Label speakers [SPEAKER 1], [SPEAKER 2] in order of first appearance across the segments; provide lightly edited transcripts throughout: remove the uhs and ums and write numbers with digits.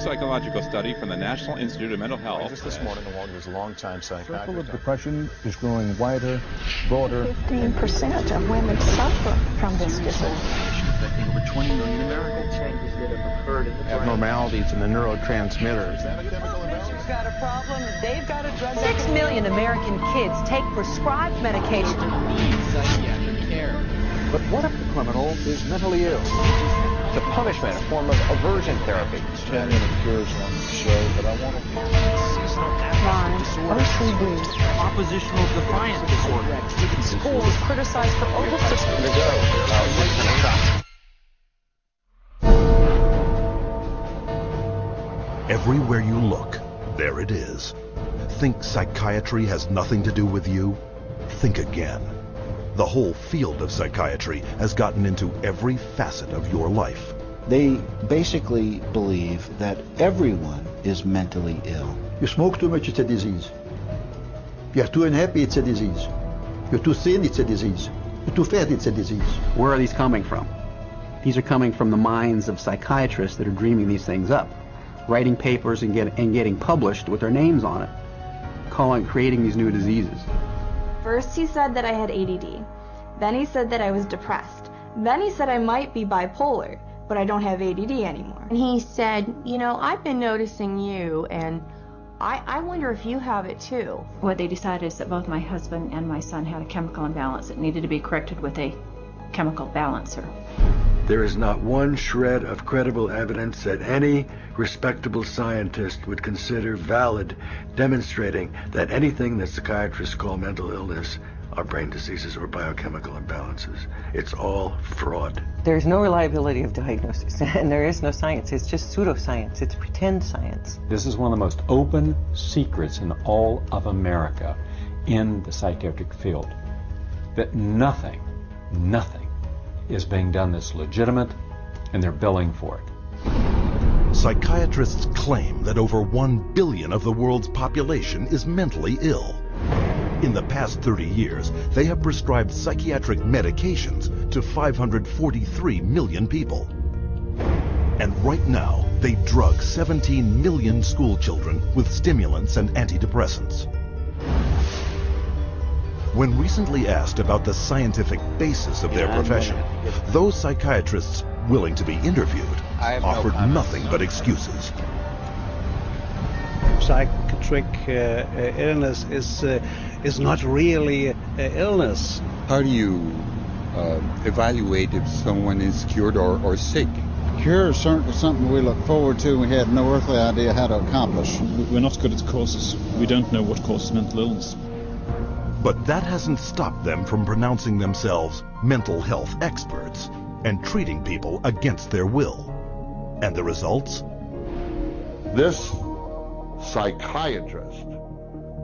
[SPEAKER 1] psychological study from the National Institute of Mental Health.
[SPEAKER 2] Just this morning, along with his longtime psychiatrist.
[SPEAKER 3] The circle of depression is growing wider, broader.
[SPEAKER 4] 15% of women suffer from this disorder.
[SPEAKER 5] Affecting over 20 million Americans.
[SPEAKER 6] Changes that have occurred in the brain.
[SPEAKER 7] Abnormalities in the neurotransmitters.
[SPEAKER 2] Is that a chemical imbalance?
[SPEAKER 8] Patient's got a problem, they've got a drug.
[SPEAKER 9] 6 million American kids take prescribed medication.
[SPEAKER 5] Need psychiatric care.
[SPEAKER 7] But what if the criminal is mentally ill? The punishment, a form of aversion therapy.
[SPEAKER 3] I'm going to cure on the show, but I want to hear
[SPEAKER 5] Seasonal
[SPEAKER 4] Lyme,
[SPEAKER 5] affective disorder.
[SPEAKER 4] OCD.
[SPEAKER 5] Oppositional defiant disorder.
[SPEAKER 8] Schools criticized for overfishing.
[SPEAKER 10] Everywhere you look, there it is. Think psychiatry has nothing to do with you? Think again. The whole field of psychiatry has gotten into every facet of your life.
[SPEAKER 11] They basically believe that everyone is mentally ill.
[SPEAKER 12] You smoke too much, it's a disease. You're too unhappy, it's a disease. You're too thin, it's a disease. You're too fat, it's a disease.
[SPEAKER 13] Where are these coming from? These are coming from the minds of psychiatrists that are dreaming these things up, writing papers and getting published with their names on it, creating these new diseases.
[SPEAKER 14] First he said that I had ADD. Then he said that I was depressed. Then he said I might be bipolar, but I don't have ADD anymore.
[SPEAKER 15] And he said, you know, I've been noticing you, and I wonder if you have it too.
[SPEAKER 16] What they decided is that both my husband and my son had a chemical imbalance that needed to be corrected with a chemical balancer.
[SPEAKER 17] There is not one shred of credible evidence that any respectable scientist would consider valid, demonstrating that anything that psychiatrists call mental illness are brain diseases or biochemical imbalances. It's all fraud.
[SPEAKER 18] There's no reliability of diagnosis, and there is no science. It's just pseudoscience. It's pretend science.
[SPEAKER 19] This is one of the most open secrets in all of America in the psychiatric field, that nothing is being done that's legitimate, and they're billing for it.
[SPEAKER 10] Psychiatrists claim that over 1 billion of the world's population is mentally ill. In the past 30 years, they have prescribed psychiatric medications to 543 million people. And right now, they drug 17 million school children with stimulants and antidepressants. When recently asked about the scientific basis of their profession, those psychiatrists willing to be interviewed offered nothing but excuses.
[SPEAKER 20] Psychiatric illness is not really illness.
[SPEAKER 7] How do you evaluate if someone is cured or sick?
[SPEAKER 3] Cure is certainly something we look forward to. We had no earthly idea how to accomplish.
[SPEAKER 5] We're not good at causes. We don't know what causes mental illness.
[SPEAKER 10] But that hasn't stopped them from pronouncing themselves mental health experts and treating people against their will. And the results?
[SPEAKER 16] This psychiatrist,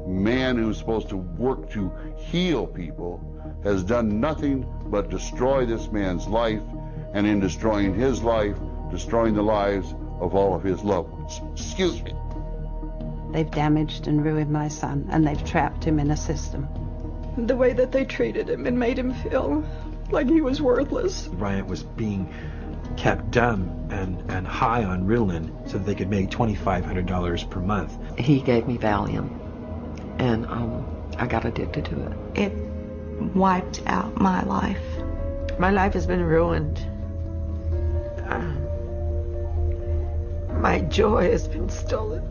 [SPEAKER 16] man who's supposed to work to heal people, has done nothing but destroy this man's life, and in destroying his life, destroying the lives of all of his loved ones. Excuse me.
[SPEAKER 4] They've damaged and ruined my son, and they've trapped him in a system.
[SPEAKER 11] The way that they treated him and made him feel like he was worthless.
[SPEAKER 19] Bryant was being kept dumb and high on Ritalin so that they could make $2,500 per month.
[SPEAKER 18] He gave me Valium, and I got addicted to it.
[SPEAKER 4] It wiped out my life.
[SPEAKER 18] My life has been ruined. My joy has been stolen.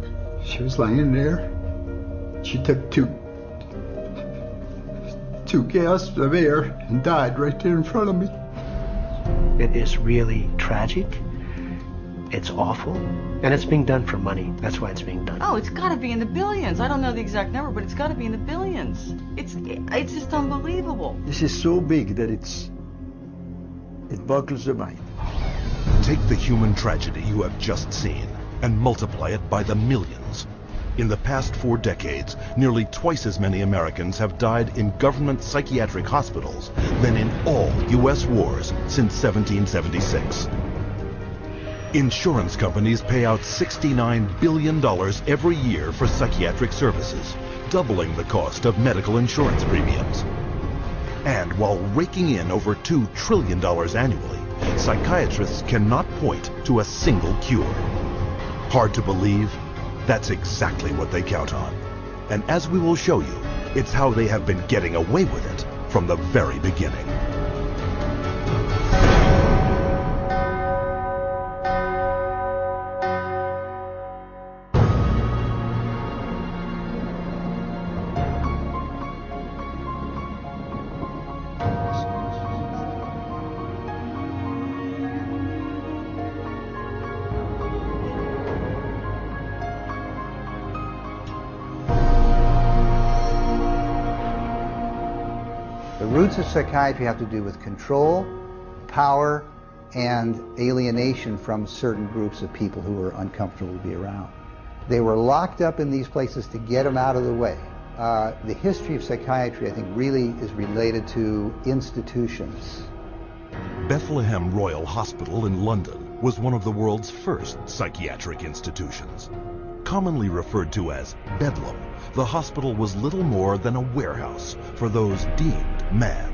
[SPEAKER 12] She was laying there. She took two gasps of air and died right there in front of me.
[SPEAKER 19] It is really tragic. It's awful. And it's being done for money. That's why it's being done.
[SPEAKER 8] Oh, it's got to be in the billions. I don't know the exact number, but it's got to be in the billions. It's just unbelievable.
[SPEAKER 12] This is so big that it boggles the mind.
[SPEAKER 10] Take the human tragedy you have just seen and multiply it by the millions. In the past 4 decades, nearly twice as many Americans have died in government psychiatric hospitals than in all U.S. wars since 1776. Insurance companies pay out $69 billion every year for psychiatric services, doubling the cost of medical insurance premiums. And while raking in over $2 trillion annually, psychiatrists cannot point to a single cure. Hard to believe? That's exactly what they count on. And as we will show you, it's how they have been getting away with it from the very beginning.
[SPEAKER 21] The roots of psychiatry have to do with control, power, and alienation from certain groups of people who were uncomfortable to be around. They were locked up in these places to get them out of the way. The history of psychiatry, I think, really is related to institutions.
[SPEAKER 10] Bethlehem Royal Hospital in London was one of the world's first psychiatric institutions. Commonly referred to as Bedlam, the hospital was little more than a warehouse for those deemed mad.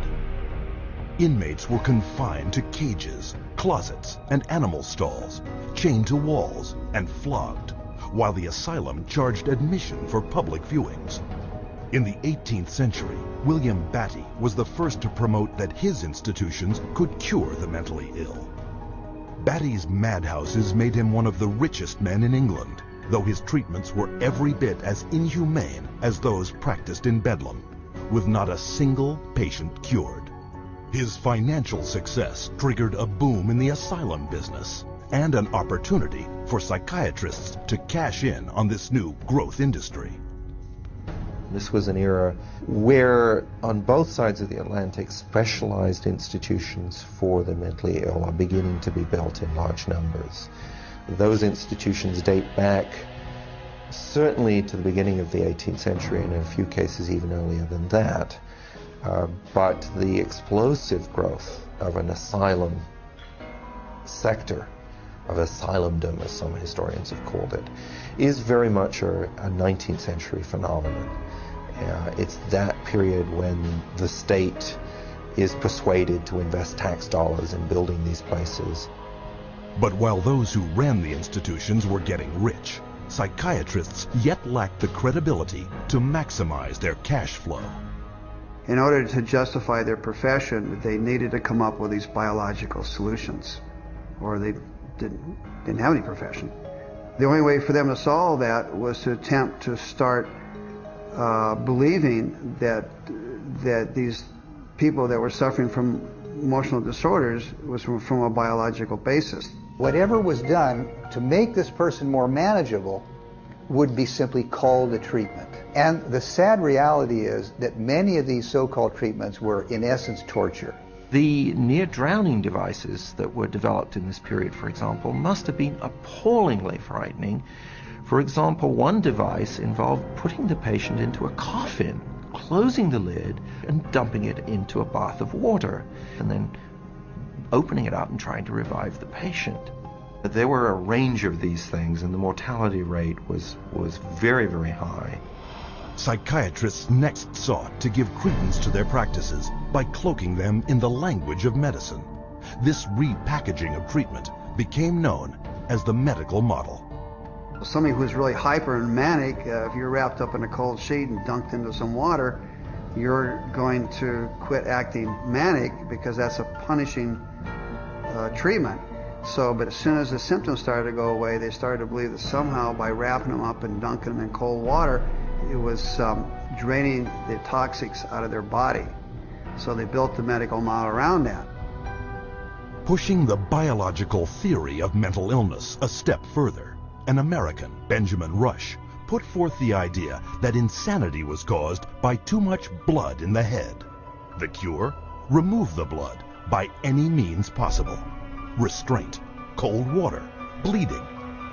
[SPEAKER 10] Inmates were confined to cages, closets, and animal stalls, chained to walls and flogged, while the asylum charged admission for public viewings. In the 18th century, William Batty was the first to promote that his institutions could cure the mentally ill. Batty's madhouses made him one of the richest men in England, though his treatments were every bit as inhumane as those practiced in Bedlam, with not a single patient cured. His financial success triggered a boom in the asylum business and an opportunity for psychiatrists to cash in on this new growth industry.
[SPEAKER 22] This was an era where, on both sides of the Atlantic, specialized institutions for the mentally ill are beginning to be built in large numbers. Those institutions date back certainly to the beginning of the 18th century, and in a few cases even earlier than that. But the explosive growth of an asylum sector, of asylumdom, as some historians have called it, is very much a 19th century phenomenon. It's that period when the state is persuaded to invest tax dollars in building these places.
[SPEAKER 10] But while those who ran the institutions were getting rich, psychiatrists yet lacked the credibility to maximize their cash flow.
[SPEAKER 23] In order to justify their profession, they needed to come up with these biological solutions, or they didn't have any profession. The only way for them to solve that was to attempt to start believing that these people that were suffering from emotional disorders was from a biological basis.
[SPEAKER 21] Whatever was done to make this person more manageable would be simply called a treatment. And the sad reality is that many of these so-called treatments were, in essence, torture.
[SPEAKER 22] The near-drowning devices that were developed in this period, for example, must have been appallingly frightening. For example, one device involved putting the patient into a coffin, closing the lid, and dumping it into a bath of water, and then opening it up and trying to revive the patient. There were a range of these things, and the mortality rate was very, very high.
[SPEAKER 10] Psychiatrists next sought to give credence to their practices by cloaking them in the language of medicine. This repackaging of treatment became known as the medical model.
[SPEAKER 23] Somebody who's really hyper and manic, if you're wrapped up in a cold sheet and dunked into some water, you're going to quit acting manic because that's a punishing treatment. But as soon as the symptoms started to go away, they started to believe that somehow by wrapping them up and dunking them in cold water, it was draining the toxics out of their body. So they built the medical model around that.
[SPEAKER 10] Pushing the biological theory of mental illness a step further, an American, Benjamin Rush, put forth the idea that insanity was caused by too much blood in the head. The cure? Remove the blood by any means possible. Restraint, cold water, bleeding,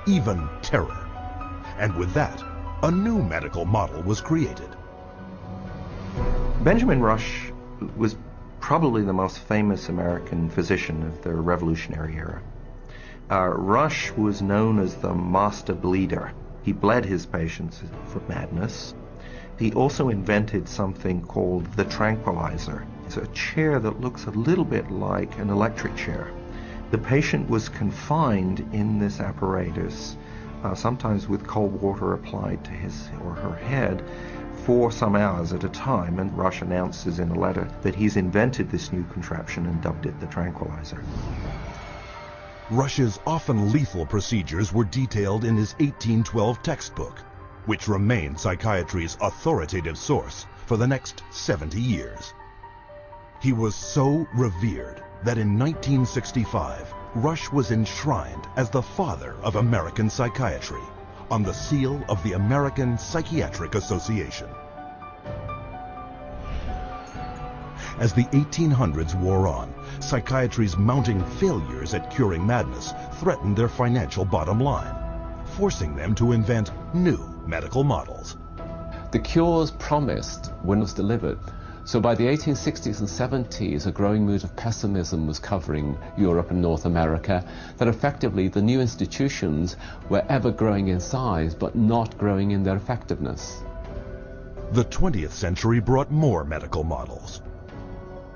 [SPEAKER 10] even terror. And with that, a new medical model was created.
[SPEAKER 22] Benjamin Rush was probably the most famous American physician of the Revolutionary era. Rush was known as the master bleeder. He bled his patients for madness. He also invented something called the tranquilizer. It's a chair that looks a little bit like an electric chair. The patient was confined in this apparatus sometimes with cold water applied to his or her head, for some hours at a time, and Rush announces in a letter that he's invented this new contraption and dubbed it the tranquilizer.
[SPEAKER 10] Rush's often lethal procedures were detailed in his 1812 textbook, which remained psychiatry's authoritative source for the next 70 years. He was so revered that in 1965, Rush was enshrined as the father of American psychiatry on the seal of the American Psychiatric Association. As the 1800s wore on, psychiatry's mounting failures at curing madness threatened their financial bottom line, forcing them to invent new medical models.
[SPEAKER 1] The cures promised were not delivered. So by the 1860s and 70s, a growing mood of pessimism was covering Europe and North America, that effectively the new institutions were ever growing in size, but not growing in their effectiveness.
[SPEAKER 10] The 20th century brought more medical models.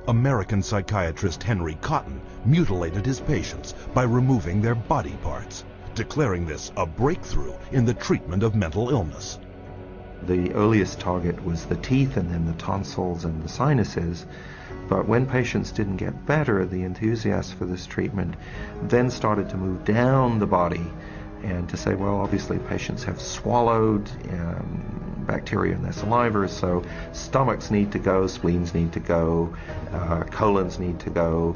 [SPEAKER 10] American psychiatrist Henry Cotton mutilated his patients by removing their body parts, declaring this a breakthrough in the treatment of mental illness.
[SPEAKER 22] The earliest target was the teeth and then the tonsils and the sinuses, but when patients didn't get better, the enthusiasts for this treatment then started to move down the body and to say, well, obviously patients have swallowed bacteria in their saliva, so stomachs need to go, spleens need to go, colons need to go.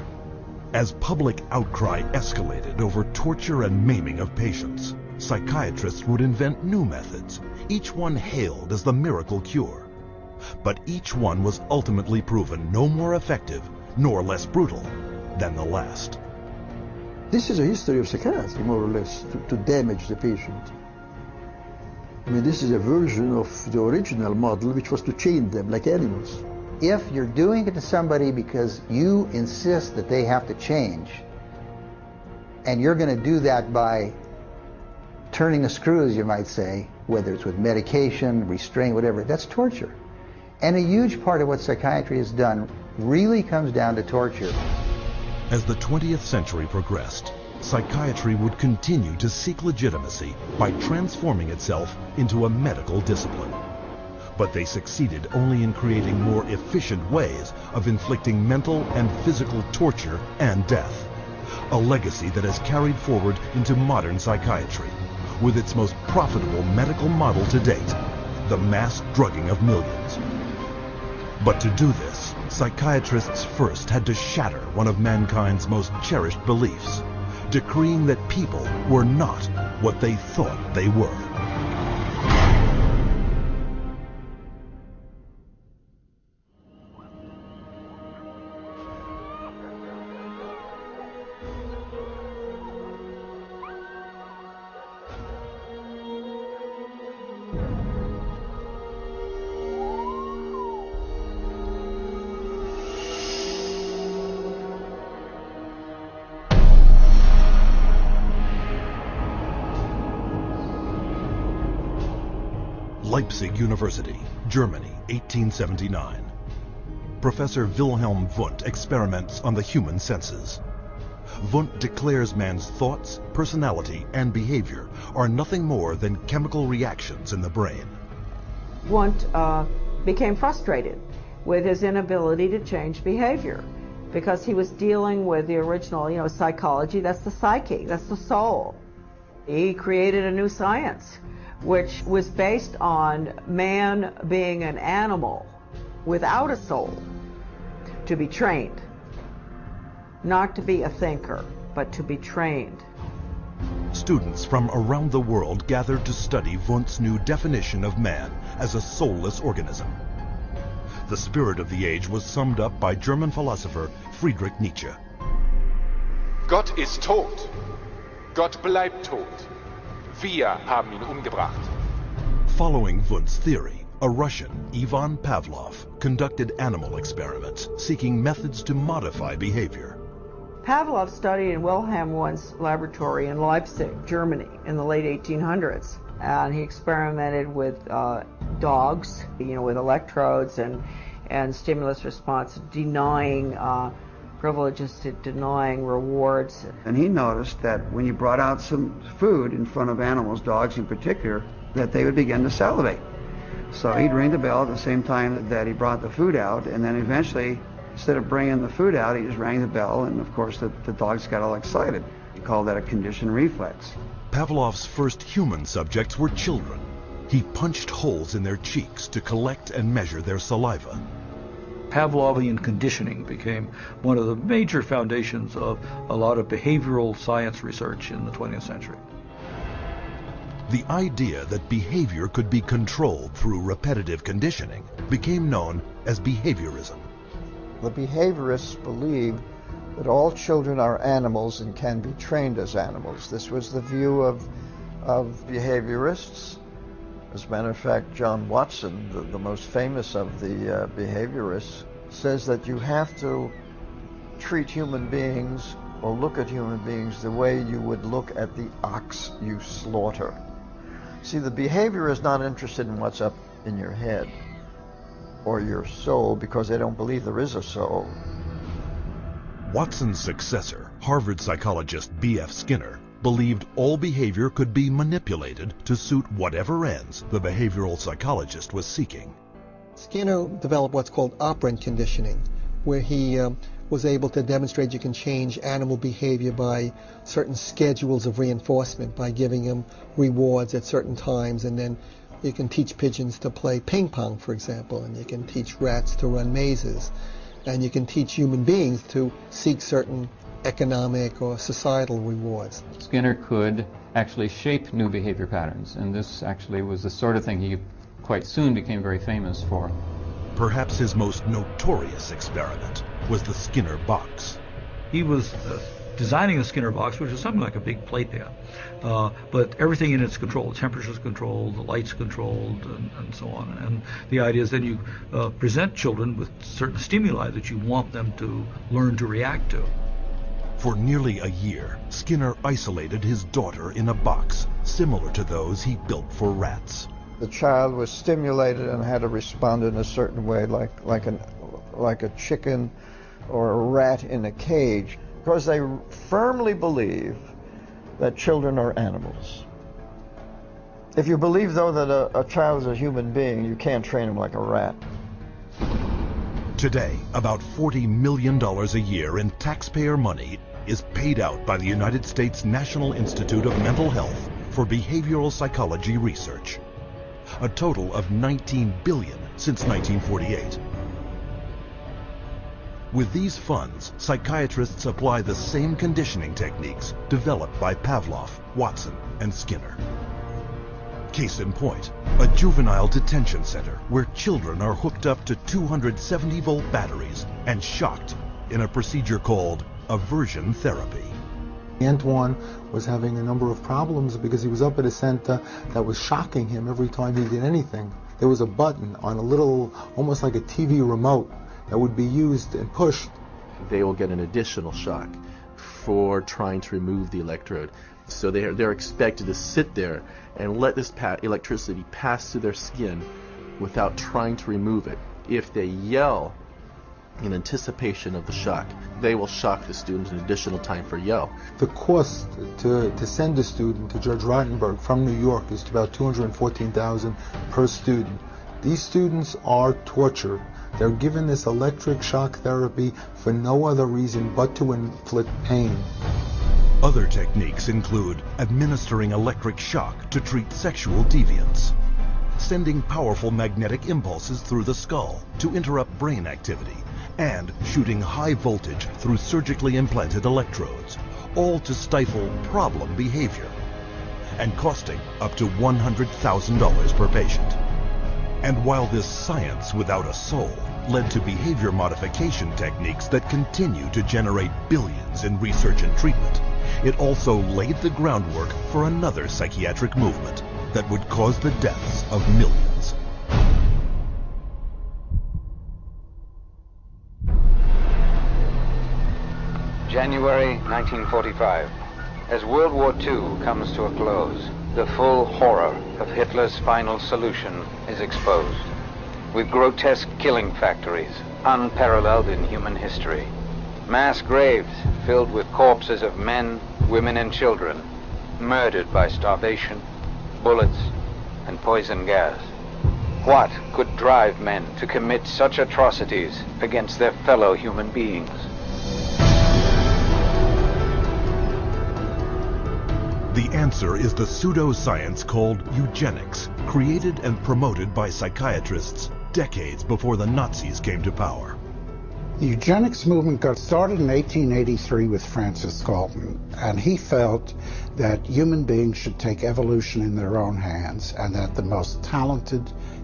[SPEAKER 10] As public outcry escalated over torture and maiming of patients, psychiatrists would invent new methods, each one hailed as the miracle cure. But each one was ultimately proven no more effective nor less brutal than the last.
[SPEAKER 12] This is a history of psychiatry, more or less, to damage the patient. I mean, this is a version of the original model, which was to chain them like animals.
[SPEAKER 21] If you're doing it to somebody because you insist that they have to change, and you're going to do that by turning the screws, you might say, whether it's with medication, restraint, whatever, that's torture. And a huge part of what psychiatry has done really comes down to torture.
[SPEAKER 10] As the 20th century progressed, psychiatry would continue to seek legitimacy by transforming itself into a medical discipline. But they succeeded only in creating more efficient ways of inflicting mental and physical torture and death, a legacy that has carried forward into modern psychiatry, with its most profitable medical model to date, the mass drugging of millions. But to do this, psychiatrists first had to shatter one of mankind's most cherished beliefs, decreeing that people were not what they thought they were. Leipzig University, Germany, 1879. Professor Wilhelm Wundt experiments on the human senses. Wundt declares man's thoughts, personality, and behavior are nothing more than chemical reactions in the brain.
[SPEAKER 2] Wundt became frustrated with his inability to change behavior because he was dealing with the original, psychology. That's the psyche, that's the soul. He created a new science, which was based on man being an animal without a soul, to be trained. Not to be a thinker, but to be trained.
[SPEAKER 10] Students from around the world gathered to study Wundt's new definition of man as a soulless organism. The spirit of the age was summed up by German philosopher Friedrich Nietzsche.
[SPEAKER 6] Gott ist tot. Gott bleibt tot. Wir haben ihn umgebracht.
[SPEAKER 10] Following Wundt's theory, a Russian, Ivan Pavlov, conducted animal experiments seeking methods to modify behavior.
[SPEAKER 2] Pavlov studied in Wilhelm Wundt's laboratory in Leipzig, Germany, in the late 1800s. And he experimented with dogs, with electrodes and stimulus response, denying privileges to denying rewards.
[SPEAKER 23] And he noticed that when you brought out some food in front of animals, dogs in particular, that they would begin to salivate. So he'd ring the bell at the same time that he brought the food out, and then eventually, instead of bringing the food out, he just rang the bell, and of course the dogs got all excited. He called that a conditioned reflex.
[SPEAKER 10] Pavlov's first human subjects were children. He punched holes in their cheeks to collect and measure their saliva.
[SPEAKER 9] Pavlovian conditioning became one of the major foundations of a lot of behavioral science research in the 20th century.
[SPEAKER 10] The idea that behavior could be controlled through repetitive conditioning became known as behaviorism.
[SPEAKER 13] The behaviorists believed that all children are animals and can be trained as animals. This was the view of behaviorists. As a matter of fact, John Watson, the most famous of the behaviorists, says that you have to treat human beings or look at human beings the way you would look at the ox you slaughter. See, the behavior is not interested in what's up in your head or your soul, because they don't believe there is a soul.
[SPEAKER 10] Watson's successor, Harvard psychologist B.F. Skinner, believed all behavior could be manipulated to suit whatever ends the behavioral psychologist was seeking.
[SPEAKER 14] Skinner developed what's called operant conditioning, where he was able to demonstrate you can change animal behavior by certain schedules of reinforcement, by giving them rewards at certain times, and then you can teach pigeons to play ping pong, for example, and you can teach rats to run mazes, and you can teach human beings to seek certain economic or societal rewards.
[SPEAKER 24] Skinner could actually shape new behavior patterns, and this actually was the sort of thing he quite soon became very famous for.
[SPEAKER 10] Perhaps his most notorious experiment was the Skinner box.
[SPEAKER 9] He was designing a Skinner box, which is something like a big plate pan, but everything in it's controlled. The temperature's controlled, the light's controlled, and so on. And the idea is then you present children with certain stimuli that you want them to learn to react to.
[SPEAKER 10] For nearly a year, Skinner isolated his daughter in a box similar to those he built for rats.
[SPEAKER 13] The child was stimulated and had to respond in a certain way, like a chicken or a rat in a cage, because they firmly believe that children are animals. If you believe, though, that a child is a human being, you can't train him like a rat.
[SPEAKER 10] Today, about $40 million a year in taxpayer money is paid out by the United States National Institute of Mental Health for behavioral psychology research. A total of $19 billion since 1948. With these funds, psychiatrists apply the same conditioning techniques developed by Pavlov, Watson, and Skinner. Case in point, a juvenile detention center where children are hooked up to 270-volt batteries and shocked in a procedure called aversion therapy.
[SPEAKER 25] Antoine was having a number of problems because he was up at a center that was shocking him every time he did anything. There was a button on a little, almost like a TV remote, that would be used and pushed.
[SPEAKER 26] They will get an additional shock for trying to remove the electrode. So they're expected to sit there and let this electricity pass through their skin without trying to remove it. If they yell in anticipation of the shock, they will shock the student an additional time for yell.
[SPEAKER 25] The cost to send a student to Judge Rottenberg from New York is about $214,000 per student. These students are tortured. They're given this electric shock therapy for no other reason but to inflict pain.
[SPEAKER 10] Other techniques include administering electric shock to treat sexual deviance, sending powerful magnetic impulses through the skull to interrupt brain activity, and shooting high voltage through surgically implanted electrodes, all to stifle problem behavior, and costing up to $100,000 per patient. And while this science without a soul led to behavior modification techniques that continue to generate billions in research and treatment, it also laid the groundwork for another psychiatric movement that would cause the deaths of millions.
[SPEAKER 27] January 1945. As World War II comes to a close, the full horror of Hitler's final solution is exposed, with grotesque killing factories unparalleled in human history. Mass graves filled with corpses of men, women, and children, murdered by starvation, bullets, and poison gas. What could drive men to commit such atrocities against their fellow human beings?
[SPEAKER 10] The answer is the pseudoscience called eugenics, created and promoted by psychiatrists decades before the Nazis came to power.
[SPEAKER 3] The eugenics movement got started in 1883 with Francis Galton, and he felt that human beings should take evolution in their own hands, and that the most talented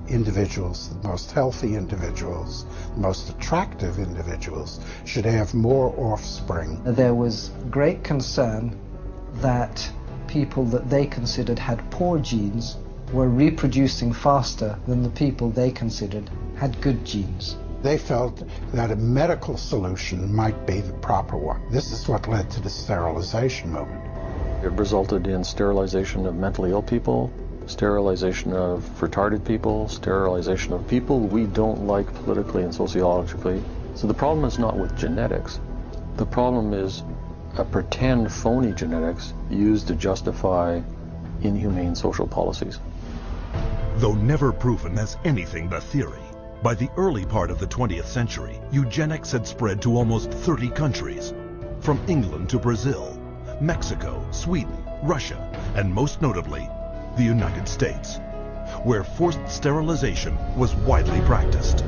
[SPEAKER 3] individuals, the most healthy individuals, the most attractive individuals should have more offspring.
[SPEAKER 5] There was great concern that people that they considered had poor genes were reproducing faster than the people they considered had good genes.
[SPEAKER 3] They felt that a medical solution might be the proper one. This is what led to the sterilization movement.
[SPEAKER 7] It resulted in sterilization of mentally ill people, sterilization of retarded people, sterilization of people we don't like politically and sociologically. So the problem is not with genetics. The problem is a pretend phony genetics used to justify inhumane social policies.
[SPEAKER 10] Though never proven as anything but theory, by the early part of the 20th century, eugenics had spread to almost 30 countries, from England to Brazil, Mexico, Sweden, Russia, and most notably, the United States, where forced sterilization was widely practiced.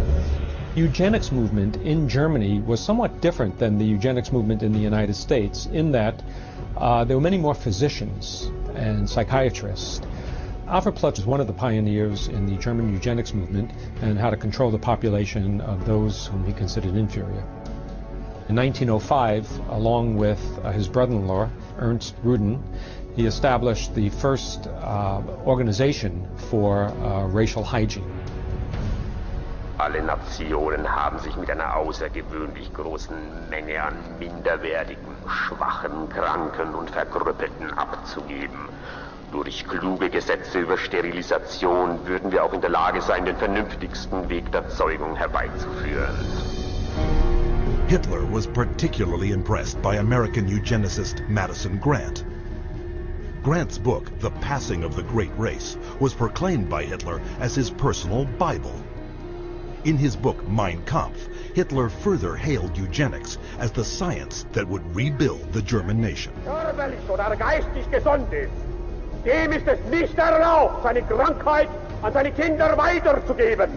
[SPEAKER 15] Eugenics movement in Germany was somewhat different than the eugenics movement in the United States in that there were many more physicians and psychiatrists. Alfred Ploetz was one of the pioneers in the German eugenics movement and how to control the population of those whom he considered inferior. In 1905, along with his brother-in-law, Ernst Ruden, he established the first organization for racial hygiene.
[SPEAKER 16] Alle Nationen haben sich mit einer außergewöhnlich großen Menge an minderwertigen, schwachen, kranken und Verkrüppelten abzugeben. Durch kluge Gesetze über Sterilisation würden wir auch in der Lage sein, den vernünftigsten Weg der Zeugung herbeizuführen.
[SPEAKER 10] Hitler was particularly impressed by American eugenicist Madison Grant. Grant's book, The Passing of the Great Race, was proclaimed by Hitler as his personal Bible. In his book Mein Kampf, Hitler further hailed eugenics as the science that would rebuild the German nation.
[SPEAKER 17] Körperlich oder geistig gesund ist, dem ist es nicht erlaubt, seine Krankheit an seine Kinder weiterzugeben.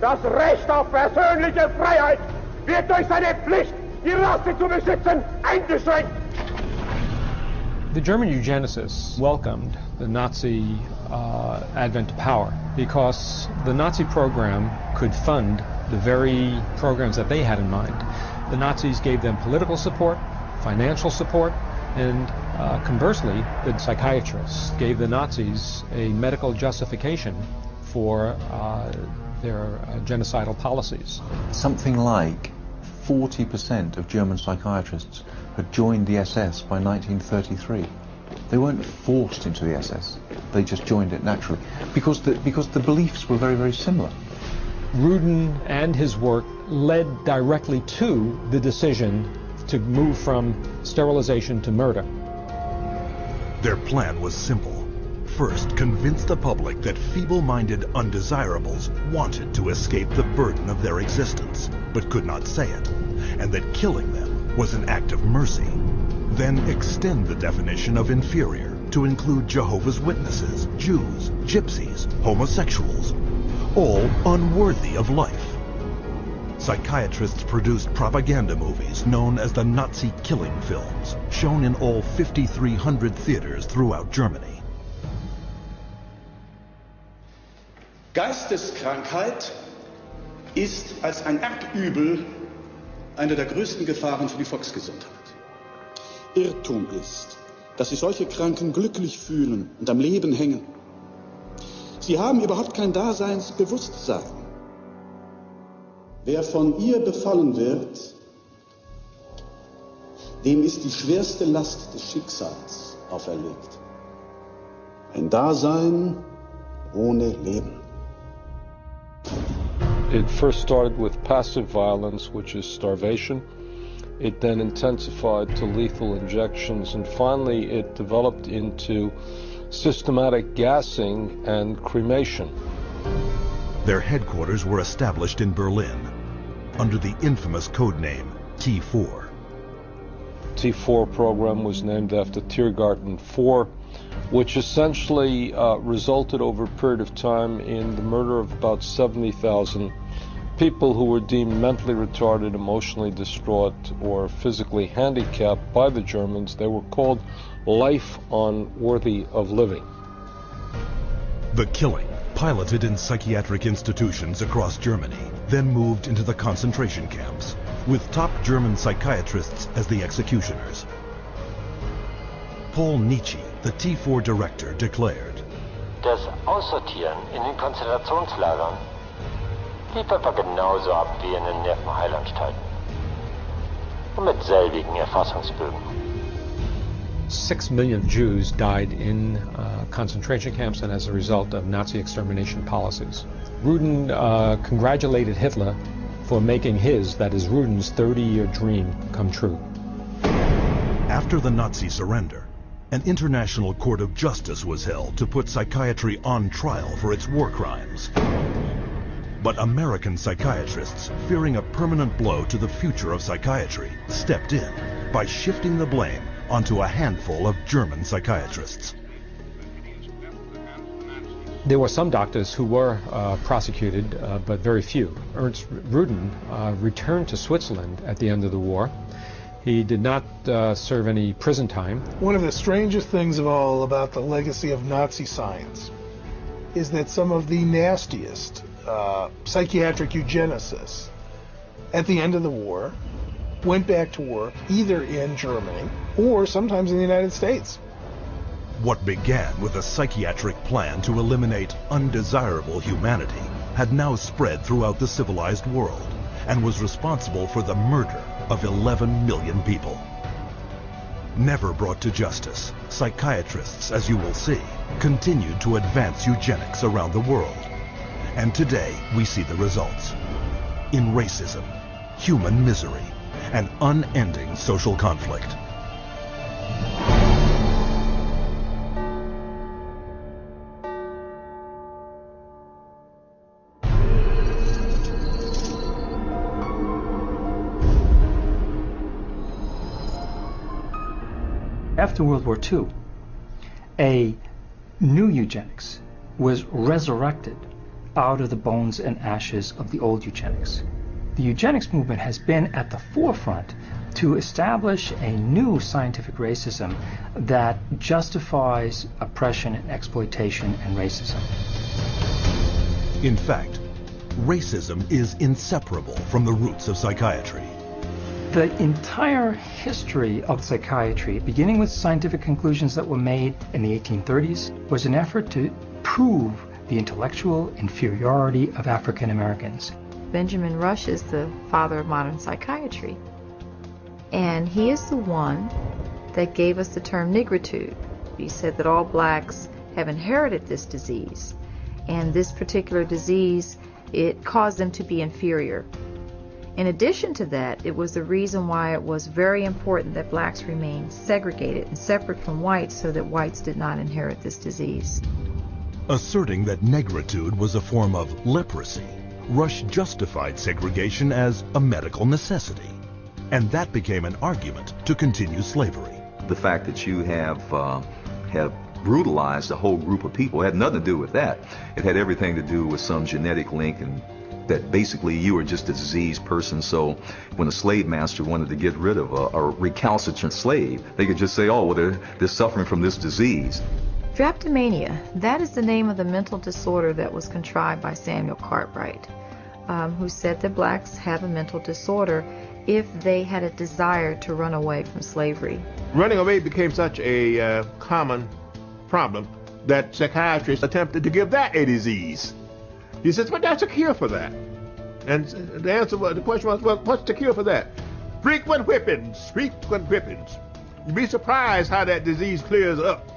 [SPEAKER 17] Das Recht auf persönliche Freiheit wird durch seine Pflicht, die Rasse zu beschützen, eingeschränkt.
[SPEAKER 15] The German eugenicists welcomed the Nazi advent to power because the Nazi program could fund the very programs that they had in mind. The Nazis gave them political support, financial support, and conversely, the psychiatrists gave the Nazis a medical justification for their genocidal policies.
[SPEAKER 20] Something like 40% of German psychiatrists had joined the SS by 1933. They weren't forced into the SS. They just joined it naturally because the beliefs were very, very similar.
[SPEAKER 15] Ruden and his work led directly to the decision to move from sterilization to murder.
[SPEAKER 10] Their plan was simple. First, convince the public that feeble-minded undesirables wanted to escape the burden of their existence, but could not say it, and that killing them was an act of mercy. Then extend the definition of inferior to include Jehovah's Witnesses, Jews, gypsies, homosexuals, all unworthy of life. Psychiatrists produced propaganda movies known as the Nazi killing films, shown in all 5,300 theaters throughout Germany.
[SPEAKER 28] Geisteskrankheit ist als ein Erbübel eine der größten Gefahren für die Volksgesundheit. Irrtum ist, dass sich solche Kranken glücklich fühlen und am Leben hängen. Sie haben überhaupt kein Daseinsbewusstsein. Wer von ihr befallen wird, dem ist die schwerste Last des Schicksals auferlegt. Ein Dasein ohne Leben.
[SPEAKER 29] It first started with passive violence, which is starvation,
[SPEAKER 1] It then intensified to lethal injections, and finally it developed into systematic gassing and cremation.
[SPEAKER 10] Their headquarters were established in Berlin under the infamous code name T4.
[SPEAKER 1] T4 program was named after Tiergarten 4, which essentially resulted over a period of time in the murder of about 70,000 people who were deemed mentally retarded, emotionally distraught, or physically handicapped by the Germans. They were called life unworthy of living.
[SPEAKER 10] The killing, piloted in psychiatric institutions across Germany, then moved into the concentration camps, with top German psychiatrists as the executioners. Paul Nietzsche, the T4 director, declared,
[SPEAKER 4] Das Aussortieren in den Konzentrationslagern lief etwa genauso ab wie in den Nervenheilanstalten. Und mit selbigen Erfassungsbögen.
[SPEAKER 15] 6 million Jews died in concentration camps and as a result of Nazi extermination policies. Rudin congratulated Hitler for making his, that is Rudin's, 30-year dream come true.
[SPEAKER 10] After the Nazi surrender, an international court of justice was held to put psychiatry on trial for its war crimes. But American psychiatrists, fearing a permanent blow to the future of psychiatry, stepped in by shifting the blame onto a handful of German psychiatrists.
[SPEAKER 15] There were some doctors who were prosecuted, but very few. Ernst Rudin returned to Switzerland at the end of the war. He did not serve any prison time.
[SPEAKER 8] One of the strangest things of all about the legacy of Nazi science is that some of the nastiest psychiatric eugenicists at the end of the war went back to work either in Germany or sometimes in the United States.
[SPEAKER 10] What began with a psychiatric plan to eliminate undesirable humanity had now spread throughout the civilized world and was responsible for the murder of 11 million people. Never brought to justice, psychiatrists, as you will see, continued to advance eugenics around the world. And today we see the results. In racism, human misery, and unending social conflict.
[SPEAKER 11] After World War II, a new eugenics was resurrected out of the bones and ashes of the old eugenics. The eugenics movement has been at the forefront to establish a new scientific racism that justifies oppression and exploitation and racism.
[SPEAKER 10] In fact, racism is inseparable from the roots of psychiatry.
[SPEAKER 11] The entire history of psychiatry, beginning with scientific conclusions that were made in the 1830s, was an effort to prove the intellectual inferiority of African Americans.
[SPEAKER 12] Benjamin Rush is the father of modern psychiatry, and he is the one that gave us the term nigritude. He said that all blacks have inherited this disease, and this particular disease, it caused them to be inferior. In addition to that, it was the reason why it was very important that blacks remain segregated and separate from whites so that whites did not inherit this disease.
[SPEAKER 10] Asserting that negritude was a form of leprosy, Rush justified segregation as a medical necessity, and that became an argument to continue slavery.
[SPEAKER 18] The fact that you have brutalized a whole group of people had nothing to do with that. It had everything to do with some genetic link, and that basically you were just a diseased person, so when a slave master wanted to get rid of a recalcitrant slave, they could just say, oh, well, they're suffering from this disease.
[SPEAKER 12] Drapetomania, that is the name of the mental disorder that was contrived by Samuel Cartwright, who said that blacks have a mental disorder if they had a desire to run away from slavery.
[SPEAKER 19] Running away became such a common problem that psychiatrists attempted to give that a disease. He says, but that's a cure for that. And the answer was, the question was, well, what's the cure for that? Frequent whippings, frequent whippings. You'd be surprised how that disease clears up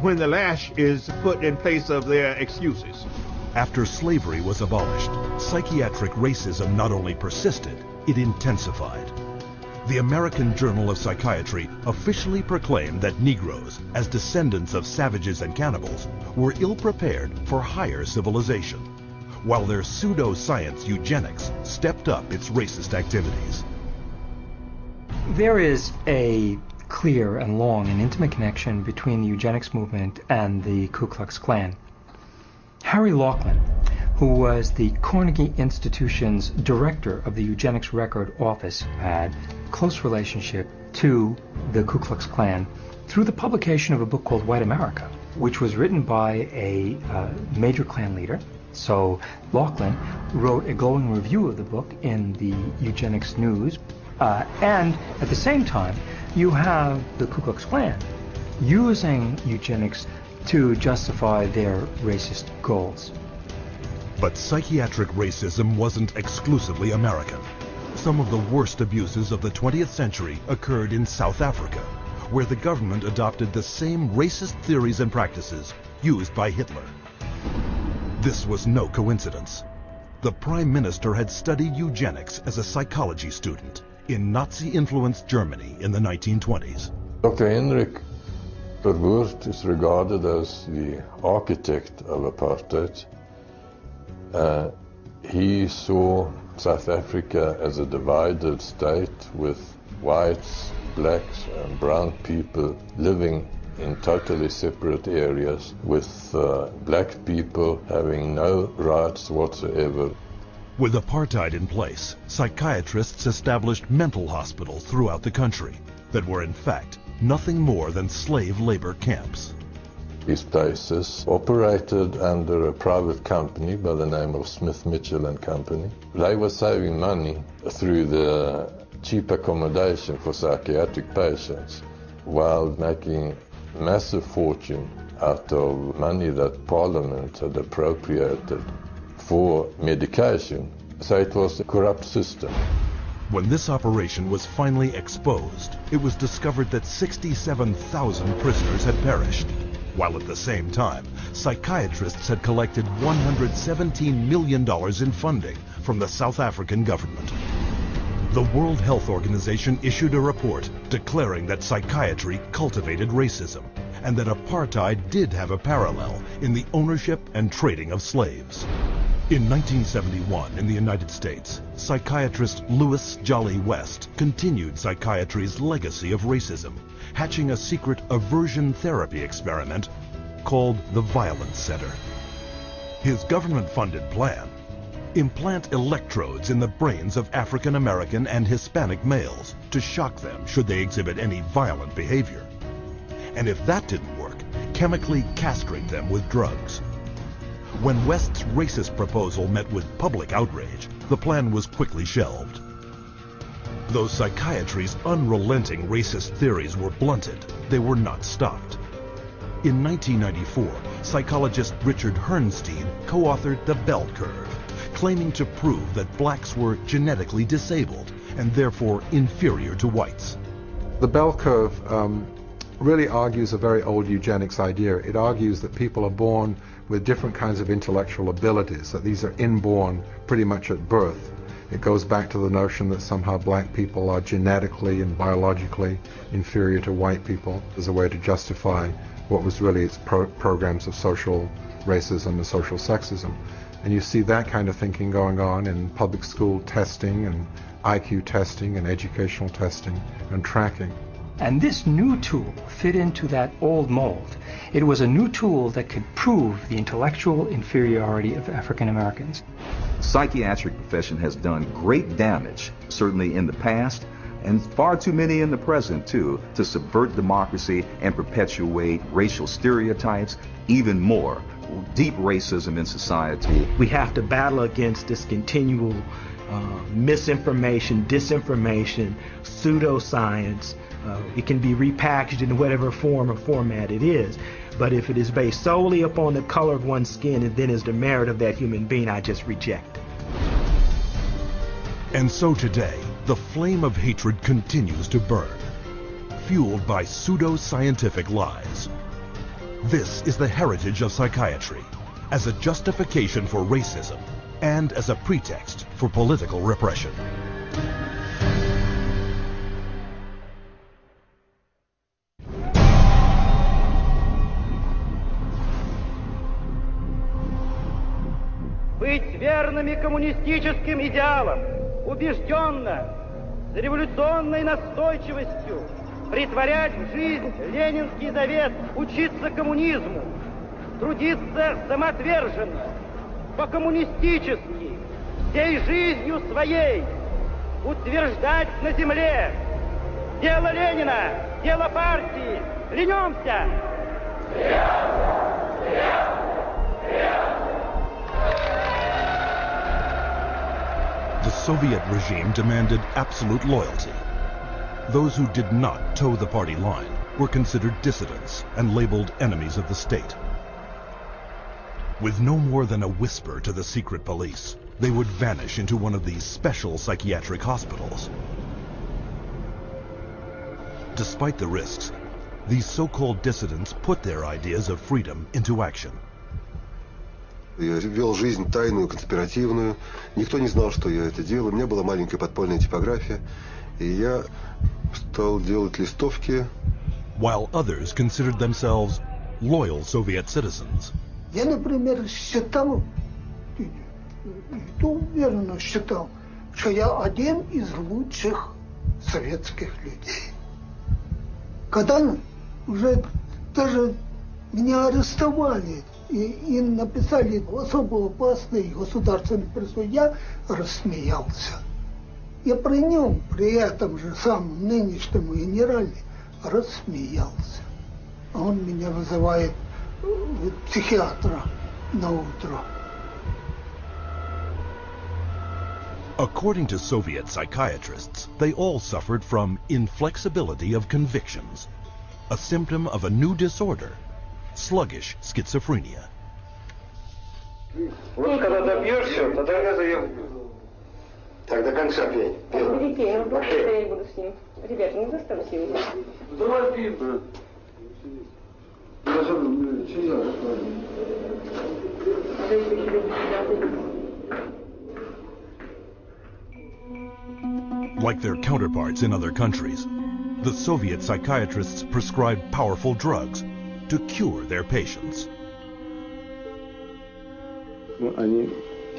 [SPEAKER 19] when the lash is put in place of their excuses.
[SPEAKER 10] After slavery was abolished, psychiatric racism not only persisted, it intensified. the American Journal of Psychiatry officially proclaimed that Negroes, as descendants of savages and cannibals, were ill-prepared for higher civilization, while their pseudo-science eugenics stepped up its racist activities.
[SPEAKER 11] There is a clear and long and intimate connection between the eugenics movement and the Ku Klux Klan. Harry Laughlin, who was the Carnegie Institution's director of the Eugenics Record Office, had a close relationship to the Ku Klux Klan through the publication of a book called White America, which was written by a major Klan leader. So Laughlin wrote a glowing review of the book in the Eugenics News, and at the same time you have the Ku Klux Klan using eugenics to justify their racist goals.
[SPEAKER 10] But psychiatric racism wasn't exclusively American. Some of the worst abuses of the 20th century occurred in South Africa, where the government adopted the same racist theories and practices used by Hitler. This was no coincidence. The Prime Minister had studied eugenics as a psychology student in Nazi-influenced Germany in the 1920s.
[SPEAKER 2] Dr. Hendrik Verwoerd is regarded as the architect of apartheid. He saw South Africa as a divided state with whites, blacks and brown people living in totally separate areas, with black people having no rights whatsoever.
[SPEAKER 10] With apartheid in place, psychiatrists established mental hospitals throughout the country that were in fact nothing more than slave labor camps.
[SPEAKER 2] These places operated under a private company by the name of Smith, Mitchell and Company. They were saving money through the cheap accommodation for psychiatric patients while making massive fortune out of money that Parliament had appropriated for medication. So it was a corrupt system.
[SPEAKER 10] When this operation was finally exposed, it was discovered that 67,000 prisoners had perished, while at the same time, psychiatrists had collected $117 million in funding from the South African government. The World Health Organization issued a report declaring that psychiatry cultivated racism and that apartheid did have a parallel in the ownership and trading of slaves. In 1971, in the United States, psychiatrist Louis Jolly West continued psychiatry's legacy of racism, hatching a secret aversion therapy experiment called the Violence Center. His government-funded plan: implant electrodes in the brains of African American and Hispanic males to shock them should they exhibit any violent behavior. And if that didn't work, chemically castrate them with drugs. When West's racist proposal met with public outrage, the plan was quickly shelved. Though psychiatry's unrelenting racist theories were blunted, they were not stopped. In 1994, psychologist Richard Herrnstein co-authored The Bell Curve, claiming to prove that blacks were genetically disabled and therefore inferior to whites.
[SPEAKER 25] The Bell Curve really argues a very old eugenics idea. It argues that people are born with different kinds of intellectual abilities, that these are inborn pretty much at birth. It goes back to the notion that somehow black people are genetically and biologically inferior to white people as a way to justify what was really its programs of social racism and social sexism. And you see that kind of thinking going on in public school testing and IQ testing and educational testing and tracking.
[SPEAKER 11] And this new tool fit into that old mold. It was a new tool that could prove the intellectual inferiority of African Americans.
[SPEAKER 18] The psychiatric profession has done great damage, certainly in the past, and far too many in the present too, to subvert democracy and perpetuate racial stereotypes, even more, deep racism in society.
[SPEAKER 6] We have to battle against this continual misinformation, disinformation, pseudoscience. It can be repackaged in whatever form or format it is, but if it is based solely upon the color of one's skin and then is the merit of that human being, I just reject it.
[SPEAKER 10] And so today, the flame of hatred continues to burn, fueled by pseudo-scientific lies. This is the heritage of psychiatry, as a justification for racism and as a pretext for political repression.
[SPEAKER 9] быть верными коммунистическим идеалам, убежденно, с революционной настойчивостью претворять в жизнь ленинский завет, учиться коммунизму, трудиться самоотверженно, по-коммунистически, всей жизнью своей, утверждать на земле дело Ленина, дело партии. Клянемся!
[SPEAKER 10] The Soviet regime demanded absolute loyalty. Those who did not toe the party line were considered dissidents and labeled enemies of the state. With no more than a whisper to the secret police, they would vanish into one of these special psychiatric hospitals. Despite the risks, these so-called dissidents put their ideas of freedom into action.
[SPEAKER 13] Я вел жизнь тайную, конспиративную. Никто не знал, что я это делаю. У меня была маленькая подпольная типография, и я стал делать листовки.
[SPEAKER 10] While others considered themselves loyal Soviet citizens.
[SPEAKER 14] Я, например, считал, и то уверенно считал, что я один из лучших советских людей. Когда уже даже меня арестовали и написали особо опасный государственный призыв, я рассмеялся. Я при нем, при этом же самом нынешнем генерале, рассмеялся. А он меня вызывает психиатра на утро.
[SPEAKER 10] According to Soviet psychiatrists, they all suffered from inflexibility of convictions, a symptom of a new disorder, sluggish schizophrenia.
[SPEAKER 9] Вот когда добьешься, тогда я заем.
[SPEAKER 28] Так, до конца пей.
[SPEAKER 21] Я буду с ним. Ребята, не заставьте его.
[SPEAKER 9] Давай пей, брат.
[SPEAKER 10] Like their counterparts in other countries, the Soviet psychiatrists prescribed powerful drugs to cure their patients.
[SPEAKER 22] Они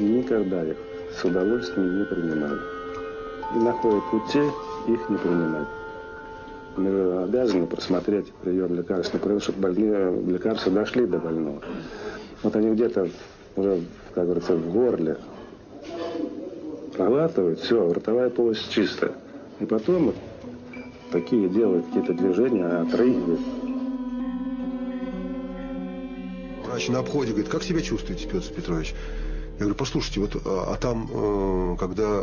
[SPEAKER 22] никогда их с удовольствием не принимали. И находят пути их не принимать. Мы обязаны просмотреть прием лекарственных продуктов, чтобы больные лекарства дошли до больного. Вот они где-то уже, как говорится, в горле проглатывают, все, ротовая полость чистая. И потом вот такие делают какие-то движения, отрыгивают.
[SPEAKER 13] Врач на обходе говорит: как себя чувствуете, Петр Петрович? Я говорю: послушайте, вот, а там, когда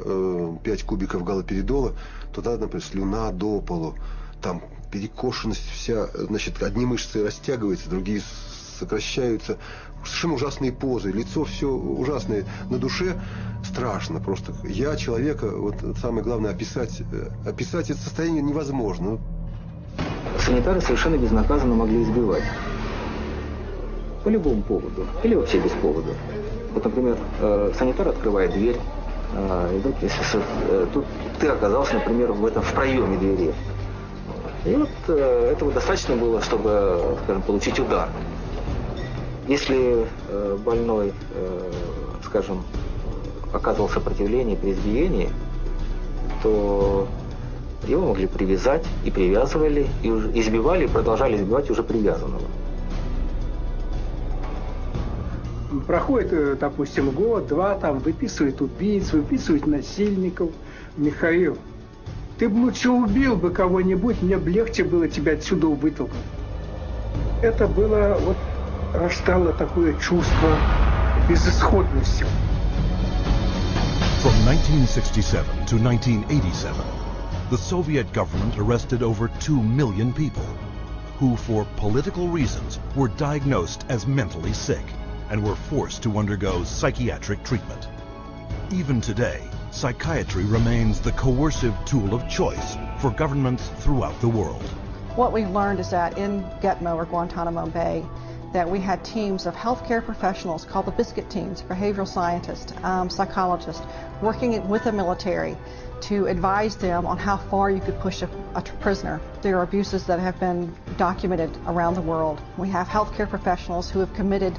[SPEAKER 13] 5 кубиков галоперидола, то надо, например, слюна до полу, там перекошенность вся, значит, одни мышцы растягиваются, другие сокращаются, совершенно ужасные позы, лицо все ужасное, на душе страшно просто. Я человека, вот самое главное, описать это состояние невозможно.
[SPEAKER 23] Санитары совершенно безнаказанно могли избивать. По любому поводу. Или вообще без повода. Вот, например, санитар открывает дверь, если тут ты оказался, например, в проеме двери. И вот этого достаточно было, чтобы, скажем, получить удар. Если больной, скажем, оказывал сопротивление при избиении, то его могли привязать, и привязывали, и избивали, и продолжали избивать уже привязанного.
[SPEAKER 14] Проходит, допустим, год-два, там выписывают убийц, выписывают насильников. Михаил, ты бы лучше убил бы кого-нибудь, мне бы легче было тебя отсюда вытолкнуть. Это было, вот, рождало такое чувство безысходности.
[SPEAKER 10] From 1967 to 1987, the Soviet government arrested over 2 million people who, for political reasons, were diagnosed as mentally sick and were forced to undergo psychiatric treatment. Even today, psychiatry remains the coercive tool of choice for governments throughout the world.
[SPEAKER 24] What we've learned is that in Gitmo or Guantanamo Bay, that we had teams of healthcare professionals called the biscuit teams, behavioral scientists, psychologists, working with the military to advise them on how far you could push a prisoner. There are abuses that have been documented around the world. We have healthcare professionals who have committed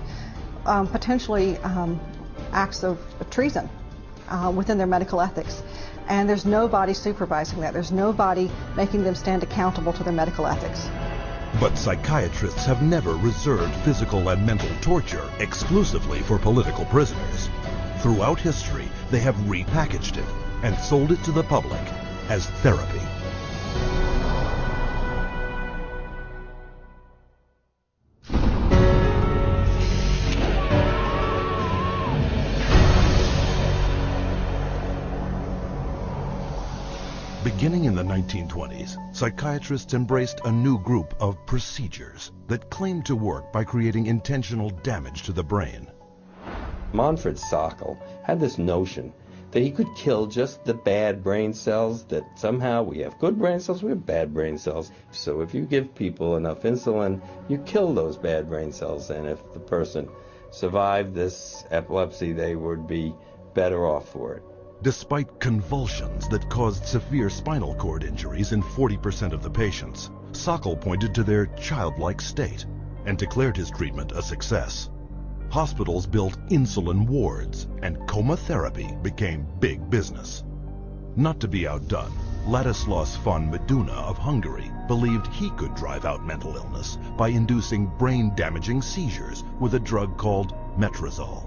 [SPEAKER 24] potentially acts of treason within their medical ethics. And there's nobody supervising that. There's nobody making them stand accountable to their medical ethics.
[SPEAKER 10] But psychiatrists have never reserved physical and mental torture exclusively for political prisoners. Throughout history, they have repackaged it and sold it to the public as therapy. Beginning in the 1920s, psychiatrists embraced a new group of procedures that claimed to work by creating intentional damage to the brain.
[SPEAKER 3] Manfred Sackel had this notion that he could kill just the bad brain cells, that somehow we have good brain cells, we have bad brain cells. So if you give people enough insulin, you kill those bad brain cells, and if the person survived this epilepsy, they would be better off for it.
[SPEAKER 10] Despite convulsions that caused severe spinal cord injuries in 40% of the patients, Sackel pointed to their childlike state and declared his treatment a success. Hospitals built insulin wards, and coma therapy became big business. Not to be outdone, Ladislaus von Meduna of Hungary believed he could drive out mental illness by inducing brain-damaging seizures with a drug called metrazole.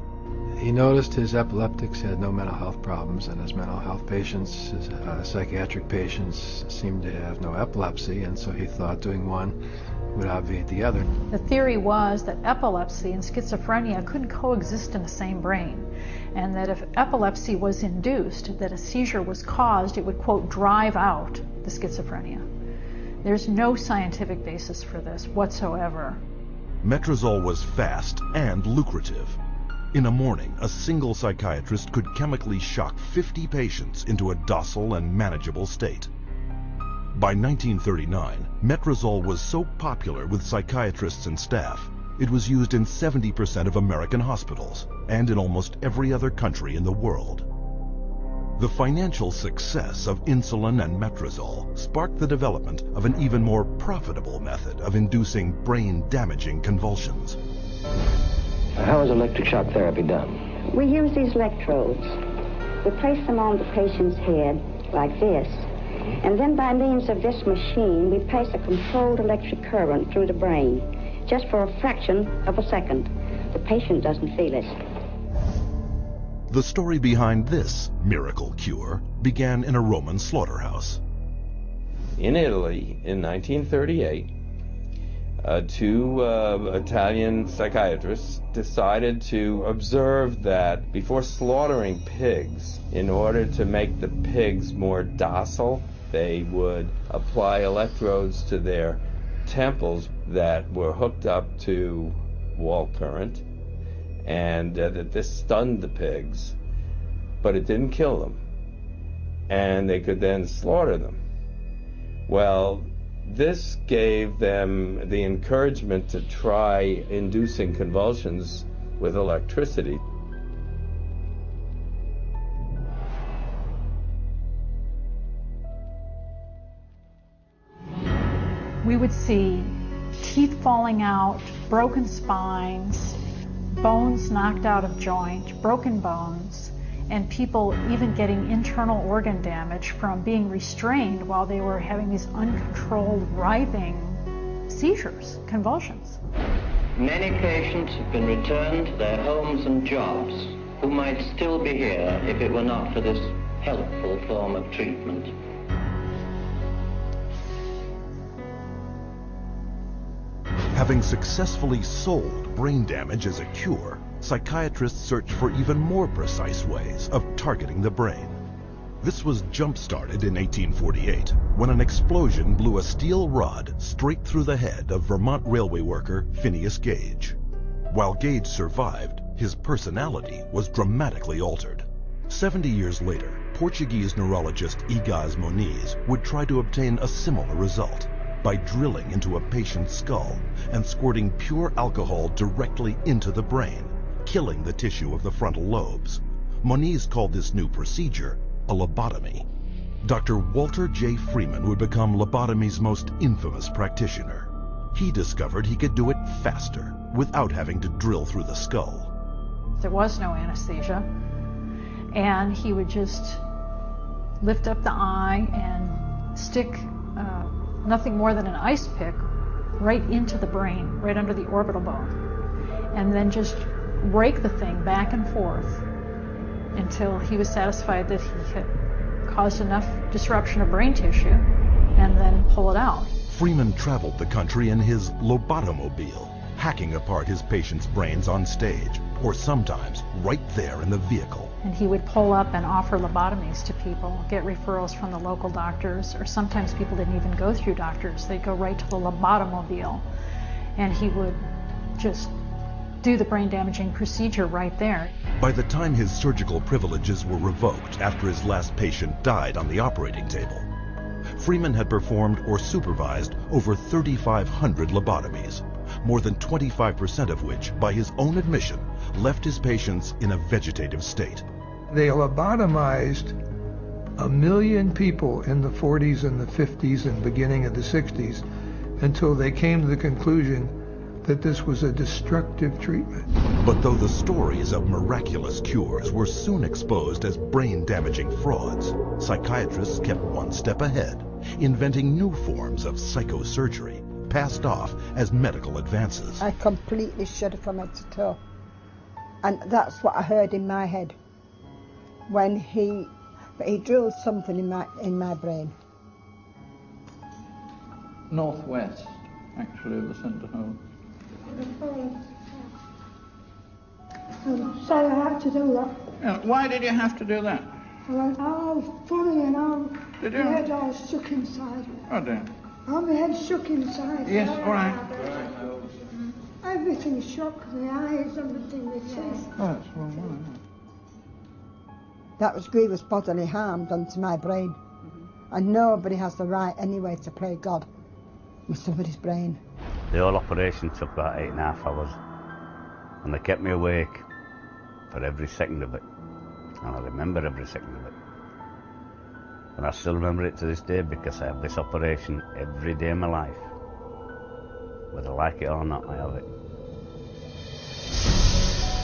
[SPEAKER 5] He noticed his epileptics had no mental health problems, and his mental health patients, his psychiatric patients, seemed to have no epilepsy, and so he thought doing one would obviate the other.
[SPEAKER 7] The theory was that epilepsy and schizophrenia couldn't coexist in the same brain, and that if epilepsy was induced, that a seizure was caused, it would, quote, drive out the schizophrenia. There's no scientific basis for this whatsoever.
[SPEAKER 10] Metrazole was fast and lucrative. In a morning, a single psychiatrist could chemically shock 50 patients into a docile and manageable state. By 1939, metrazole was so popular with psychiatrists and staff, it was used in 70% of American hospitals and in almost every other country in the world. The financial success of insulin and metrazole sparked the development of an even more profitable method of inducing brain-damaging convulsions.
[SPEAKER 16] How is electric shock therapy done?
[SPEAKER 17] We use these electrodes. We place them on the patient's head like this, and then by means of this machine, we pass a controlled electric current through the brain, just for a fraction of a second. The patient doesn't feel it.
[SPEAKER 10] The story behind this miracle cure began in a Roman slaughterhouse.
[SPEAKER 3] In Italy, in 1938, two Italian psychiatrists decided to observe that before slaughtering pigs, in order to make the pigs more docile, they would apply electrodes to their temples that were hooked up to wall current, and that this stunned the pigs, but it didn't kill them, and they could then slaughter them. Well, this gave them the encouragement to try inducing convulsions with electricity.
[SPEAKER 7] We would see teeth falling out, broken spines, bones knocked out of joint, broken bones, and people even getting internal organ damage from being restrained while they were having these uncontrolled writhing seizures, convulsions.
[SPEAKER 16] Many patients have been returned to their homes and jobs who might still be here if it were not for this helpful form of treatment.
[SPEAKER 10] Having successfully sold brain damage as a cure, psychiatrists searched for even more precise ways of targeting the brain. This was jump-started in 1848 when an explosion blew a steel rod straight through the head of Vermont railway worker Phineas Gage. While Gage survived, his personality was dramatically altered. 70 years later, Portuguese neurologist Egas Moniz would try to obtain a similar result by drilling into a patient's skull and squirting pure alcohol directly into the brain, killing the tissue of the frontal lobes. Moniz called this new procedure a lobotomy. Dr. Walter J. Freeman would become lobotomy's most infamous practitioner. He discovered he could do it faster without having to drill through the skull.
[SPEAKER 7] There was no anesthesia. And he would just lift up the eye and stick nothing more than an ice pick right into the brain, right under the orbital bone, and then just rake the thing back and forth until he was satisfied that he had caused enough disruption of brain tissue, and then pull it out.
[SPEAKER 10] Freeman traveled the country in his lobotomobile, hacking apart his patients' brains on stage, or sometimes right there in the vehicle.
[SPEAKER 7] And he would pull up and offer lobotomies to people, get referrals from the local doctors, or sometimes people didn't even go through doctors. They'd go right to the lobotomobile, and he would just do the brain-damaging procedure right there.
[SPEAKER 10] By the time his surgical privileges were revoked after his last patient died on the operating table, Freeman had performed or supervised over 3,500 lobotomies, more than 25% of which, by his own admission, left his patients in a vegetative state.
[SPEAKER 1] They lobotomized 1 million people in the 40s and the 50s and beginning of the 60s until they came to the conclusion that this was a destructive treatment.
[SPEAKER 10] But though the stories of miraculous cures were soon exposed as brain-damaging frauds, psychiatrists kept one step ahead, inventing new forms of psychosurgery, passed off as medical advances.
[SPEAKER 4] I completely shuddered from head to toe. And that's what I heard in my head when he drilled something in my brain.
[SPEAKER 8] Northwest, actually, of the centre hole.
[SPEAKER 12] So I had to do that.
[SPEAKER 8] Yeah, why did you have to do that?
[SPEAKER 12] I went, oh, funny, and
[SPEAKER 8] Did
[SPEAKER 12] my
[SPEAKER 8] you?
[SPEAKER 12] head all shook inside.
[SPEAKER 8] Oh dear.
[SPEAKER 12] Oh, my head shook inside.
[SPEAKER 8] Yes, all right.
[SPEAKER 12] Everything shook, the eyes, everything, the teeth.
[SPEAKER 8] Oh, that's wrong.
[SPEAKER 4] That was grievous bodily harm done to my brain. And nobody has the right anyway to play God with somebody's brain.
[SPEAKER 15] The whole operation took about 8.5 hours, and they kept me awake for every second of it, and I remember every second of it. And I still remember it to this day because I have this operation every day of my life. Whether I like it or not, I have it.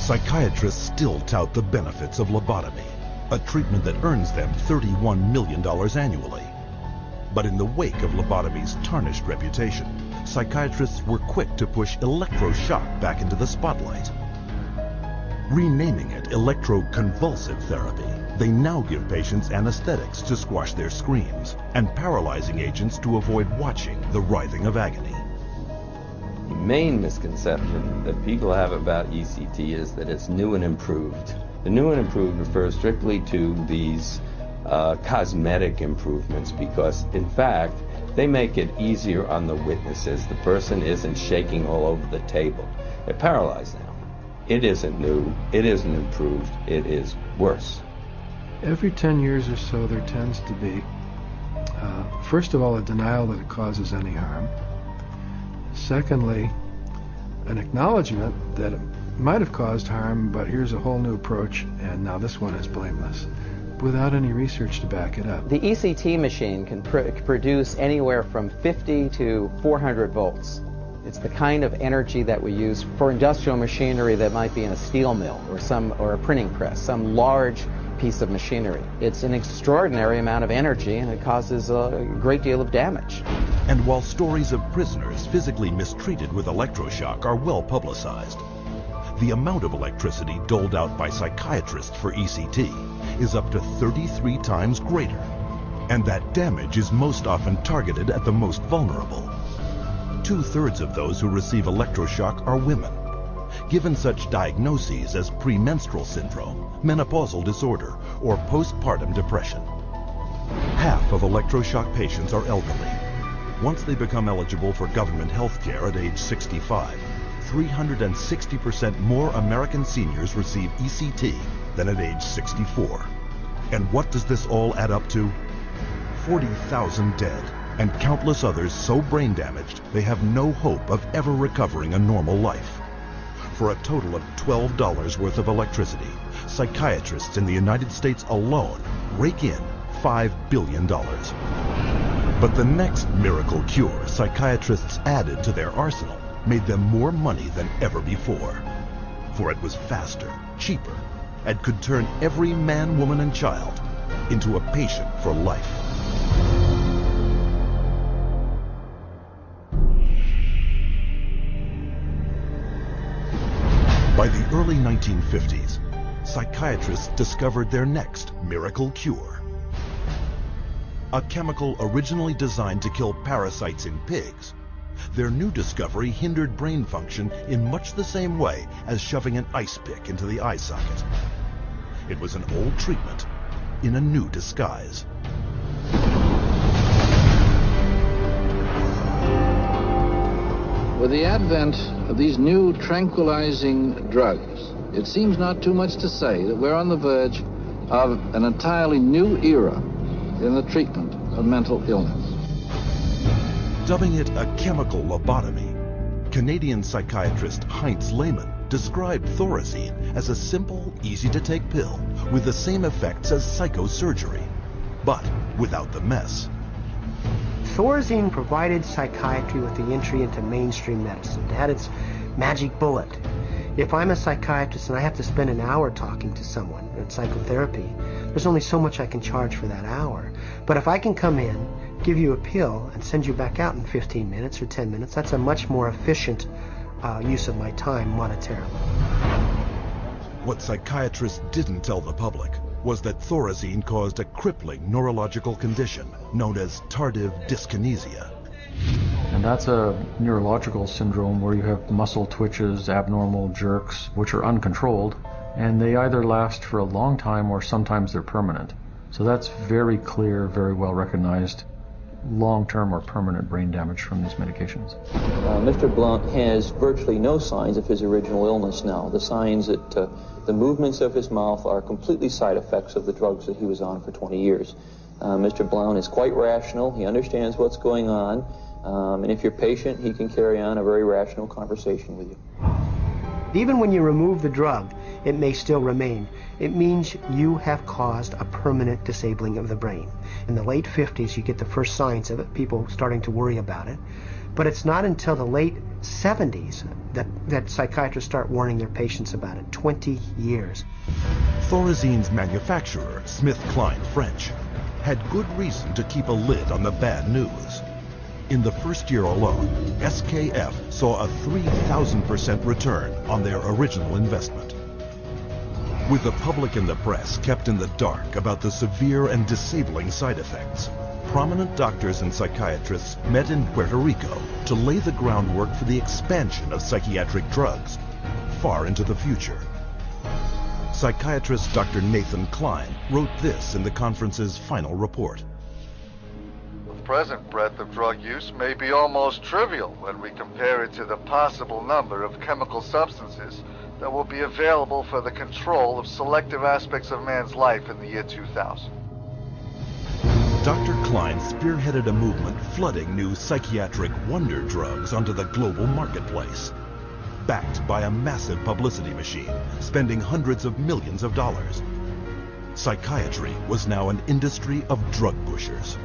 [SPEAKER 10] Psychiatrists still tout the benefits of lobotomy, a treatment that earns them $31 million annually. But in the wake of lobotomy's tarnished reputation, psychiatrists were quick to push electroshock back into the spotlight. Renaming it electroconvulsive therapy, they now give patients anesthetics to squash their screams and paralyzing agents to avoid watching the writhing of agony.
[SPEAKER 3] The main misconception that people have about ECT is that it's new and improved. The new and improved refers strictly to these cosmetic improvements because, in fact, they make it easier on the witnesses. The person isn't shaking all over the table. They're paralyzed now. It isn't new. It isn't improved. It is worse.
[SPEAKER 5] Every 10 years or so, there tends to be, first of all, a denial that it causes any harm. Secondly, an acknowledgement that it might have caused harm, but here's a whole new approach, and now this one is blameless, without any research to back it up.
[SPEAKER 20] The ECT machine can produce anywhere from 50 to 400 volts. It's the kind of energy that we use for industrial machinery that might be in a steel mill or a printing press, some large piece of machinery. It's an extraordinary amount of energy, and it causes a great deal of damage.
[SPEAKER 10] And while stories of prisoners physically mistreated with electroshock are well publicized, the amount of electricity doled out by psychiatrists for ECT is up to 33 times greater. And that damage is most often targeted at the most vulnerable. 2/3 of those who receive electroshock are women, given such diagnoses as premenstrual syndrome, menopausal disorder, or postpartum depression. Half of electroshock patients are elderly. Once they become eligible for government health care at age 65, 360% more American seniors receive ECT than at age 64. And what does this all add up to? 40,000 dead, and countless others so brain damaged they have no hope of ever recovering a normal life. For a total of $12 worth of electricity, psychiatrists in the United States alone rake in $5 billion. But the next miracle cure psychiatrists added to their arsenal made them more money than ever before. for it was faster, cheaper, and could turn every man, woman, and child into a patient for life. By the early 1950s, psychiatrists discovered their next miracle cure. A chemical originally designed to kill parasites in pigs, their new discovery hindered brain function in much the same way as shoving an ice pick into the eye socket. It was an old treatment in a new disguise.
[SPEAKER 2] With the advent of these new tranquilizing drugs, it seems not too much to say that we're on the verge of an entirely new era in the treatment of mental illness.
[SPEAKER 10] Dubbing it a chemical lobotomy, Canadian psychiatrist Heinz Lehmann described Thorazine as a simple, easy-to-take pill with the same effects as psychosurgery, but without the mess.
[SPEAKER 6] Thorazine provided psychiatry with the entry into mainstream medicine. It had its magic bullet. If I'm a psychiatrist and I have to spend an hour talking to someone in psychotherapy, there's only so much I can charge for that hour. But if I can come in, give you a pill, and send you back out in 15 minutes or 10 minutes, that's a much more efficient use of my time monetarily.
[SPEAKER 10] What psychiatrists didn't tell the public was that Thorazine caused a crippling neurological condition known as tardive dyskinesia.
[SPEAKER 11] And that's a neurological syndrome where you have muscle twitches, abnormal jerks, which are uncontrolled, and they either last for a long time or sometimes they're permanent. So that's very clear, very well recognized long-term or permanent brain damage from these medications.
[SPEAKER 18] Mr. Blount has virtually no signs of his original illness now. The signs that the movements of his mouth are completely side effects of the drugs that he was on for 20 years. Mr. Blount is quite rational. He understands what's going on. And if you're patient, he can carry on a very rational conversation with you.
[SPEAKER 6] Even when you remove the drug, it may still remain. It means you have caused a permanent disabling of the brain. In the late 50s, you get the first signs of it, people starting to worry about it. But it's not until the late 70s that psychiatrists start warning their patients about it. 20 years.
[SPEAKER 10] Thorazine's manufacturer, SmithKline French, had good reason to keep a lid on the bad news. In the first year alone, SKF saw a 3,000% return on their original investment. With the public and the press kept in the dark about the severe and disabling side effects, prominent doctors and psychiatrists met in Puerto Rico to lay the groundwork for the expansion of psychiatric drugs far into the future. Psychiatrist Dr. Nathan Klein wrote this in the conference's final report.
[SPEAKER 19] The present breadth of drug use may be almost trivial when we compare it to the possible number of chemical substances that will be available for the control of selective aspects of man's life in the year 2000.
[SPEAKER 10] Dr. Klein spearheaded a movement flooding new psychiatric wonder drugs onto the global marketplace, backed by a massive publicity machine spending hundreds of millions of dollars. Psychiatry was now an industry of drug pushers.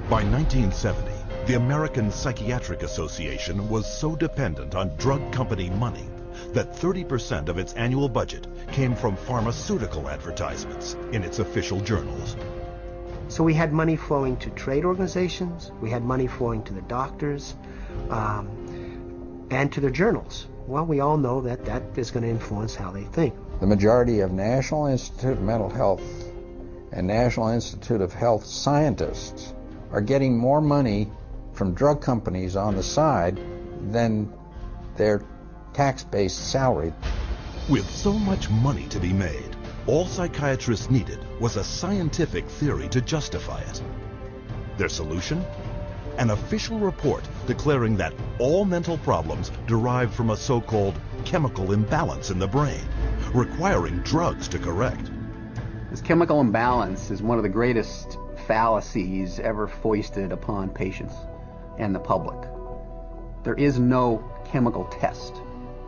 [SPEAKER 10] By 1970, the American Psychiatric Association was so dependent on drug company money that 30% of its annual budget came from pharmaceutical advertisements in its official journals.
[SPEAKER 6] So we had money flowing to trade organizations, we had money flowing to the doctors, and to their journals. Well, we all know that that is going to influence how they think.
[SPEAKER 25] The majority of National Institute of Mental Health and National Institute of Health scientists are getting more money from drug companies on the side than their tax-based salary.
[SPEAKER 10] With so much money to be made, all psychiatrists needed was a scientific theory to justify it. Their solution? An official report declaring that all mental problems derive from a so-called chemical imbalance in the brain, requiring drugs to correct.
[SPEAKER 26] This chemical imbalance is one of the greatest fallacies ever foisted upon patients and the public. There is no chemical test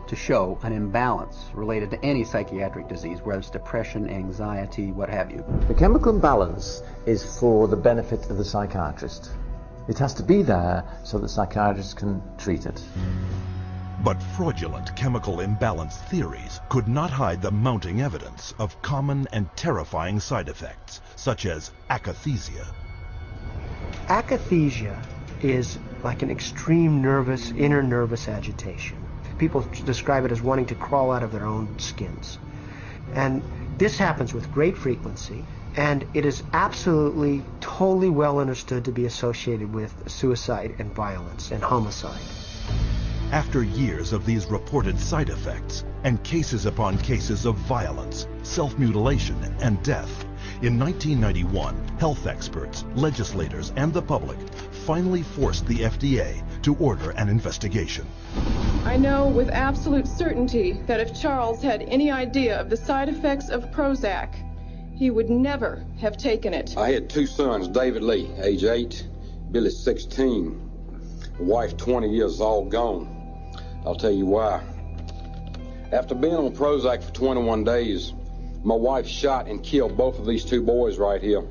[SPEAKER 26] to show an imbalance related to any psychiatric disease, whether it's depression, anxiety, what have you.
[SPEAKER 27] The chemical imbalance is for the benefit of the psychiatrist. It has to be there so that psychiatrists can treat it.
[SPEAKER 10] But fraudulent chemical imbalance theories could not hide the mounting evidence of common and terrifying side effects, such as akathisia.
[SPEAKER 6] Akathisia is like an extreme inner nervous agitation. People describe it as wanting to crawl out of their own skins. And this happens with great frequency, and it is absolutely, totally well understood to be associated with suicide and violence and homicide.
[SPEAKER 10] After years of these reported side effects, and cases upon cases of violence, self-mutilation, and death, in 1991, health experts, legislators, and the public finally forced the FDA to order an investigation.
[SPEAKER 9] I know with absolute certainty that if Charles had any idea of the side effects of Prozac, he would never have taken it.
[SPEAKER 13] I had two sons, David Lee, age 8, Billy 16, wife 20 years, all gone. I'll tell you why. After being on Prozac for 21 days, my wife shot and killed both of these two boys right here.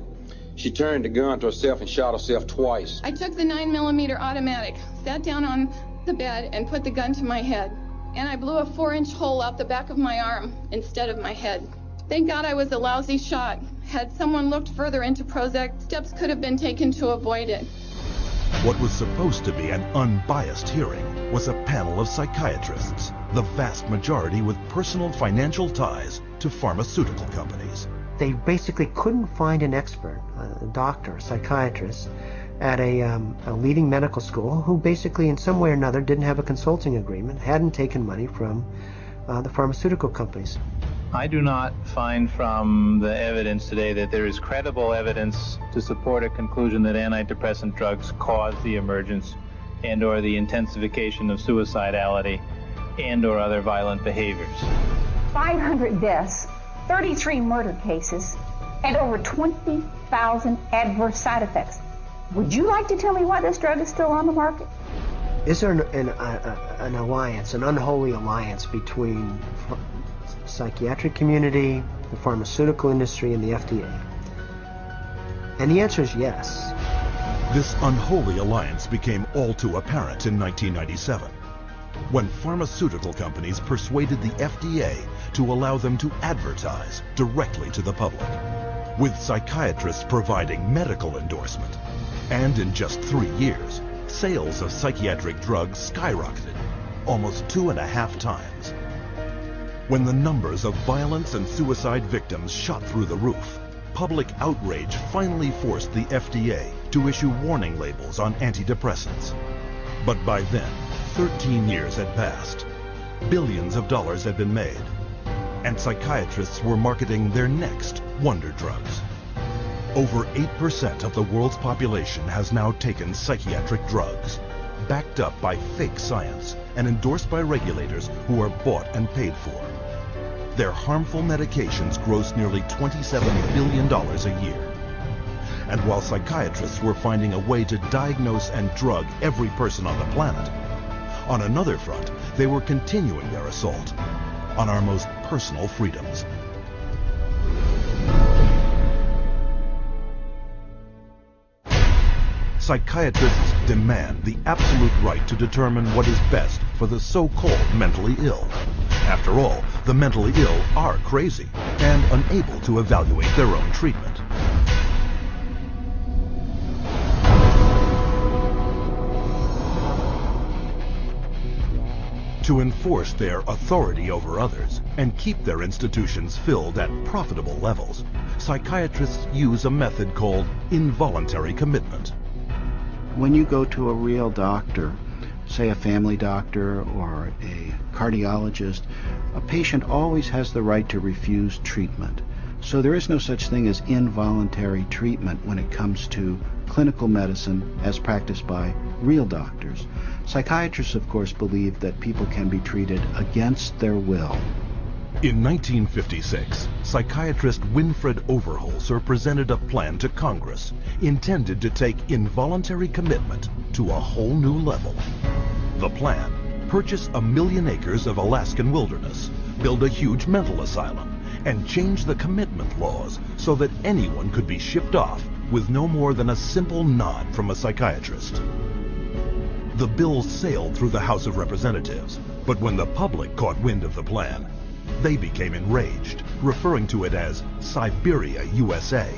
[SPEAKER 13] She turned the gun to herself and shot herself twice.
[SPEAKER 9] I took the 9mm automatic, sat down on the bed, and put the gun to my head. And I blew a 4-inch hole out the back of my arm instead of my head. Thank God I was a lousy shot. Had someone looked further into Prozac, steps could have been taken to avoid it.
[SPEAKER 10] What was supposed to be an unbiased hearing was a panel of psychiatrists, the vast majority with personal financial ties to pharmaceutical companies.
[SPEAKER 6] They basically couldn't find an expert, a doctor, a psychiatrist, at a leading medical school who basically in some way or another didn't have a consulting agreement, hadn't taken money from the pharmaceutical companies.
[SPEAKER 14] I do not find from the evidence today that there is credible evidence to support a conclusion that antidepressant drugs cause the emergence and or the intensification of suicidality and or other violent behaviors.
[SPEAKER 21] 500 deaths, 33 murder cases, and over 20,000 adverse side effects. Would you like to tell me why this drug is still on the market?
[SPEAKER 6] Is there an alliance, an unholy alliance between the psychiatric community, the pharmaceutical industry, and the FDA? And the answer is yes.
[SPEAKER 10] This unholy alliance became all too apparent in 1997, when pharmaceutical companies persuaded the FDA to allow them to advertise directly to the public, with psychiatrists providing medical endorsement. And in just 3 years, sales of psychiatric drugs skyrocketed, almost 2.5 times. When the numbers of violence and suicide victims shot through the roof, public outrage finally forced the FDA to issue warning labels on antidepressants. But by then, 13 years had passed, billions of dollars had been made, and psychiatrists were marketing their next wonder drugs. Over 8% of the world's population has now taken psychiatric drugs, backed up by fake science and endorsed by regulators who are bought and paid for. Their harmful medications gross nearly $27 billion a year. And while psychiatrists were finding a way to diagnose and drug every person on the planet, on another front, they were continuing their assault on our most personal freedoms. Psychiatrists demand the absolute right to determine what is best for the so-called mentally ill. After all, the mentally ill are crazy and unable to evaluate their own treatment. To enforce their authority over others and keep their institutions filled at profitable levels, psychiatrists use a method called involuntary commitment.
[SPEAKER 22] When you go to a real doctor, say a family doctor or a cardiologist, a patient always has the right to refuse treatment. So there is no such thing as involuntary treatment when it comes to clinical medicine as practiced by real doctors. Psychiatrists, of course, believe that people can be treated against their will.
[SPEAKER 10] In 1956, psychiatrist Winfred Overholser presented a plan to Congress intended to take involuntary commitment to a whole new level. The plan: purchase 1 million acres of Alaskan wilderness, build a huge mental asylum, and change the commitment laws so that anyone could be shipped off with no more than a simple nod from a psychiatrist. The bill sailed through the House of Representatives, but when the public caught wind of the plan, they became enraged, referring to it as Siberia, USA.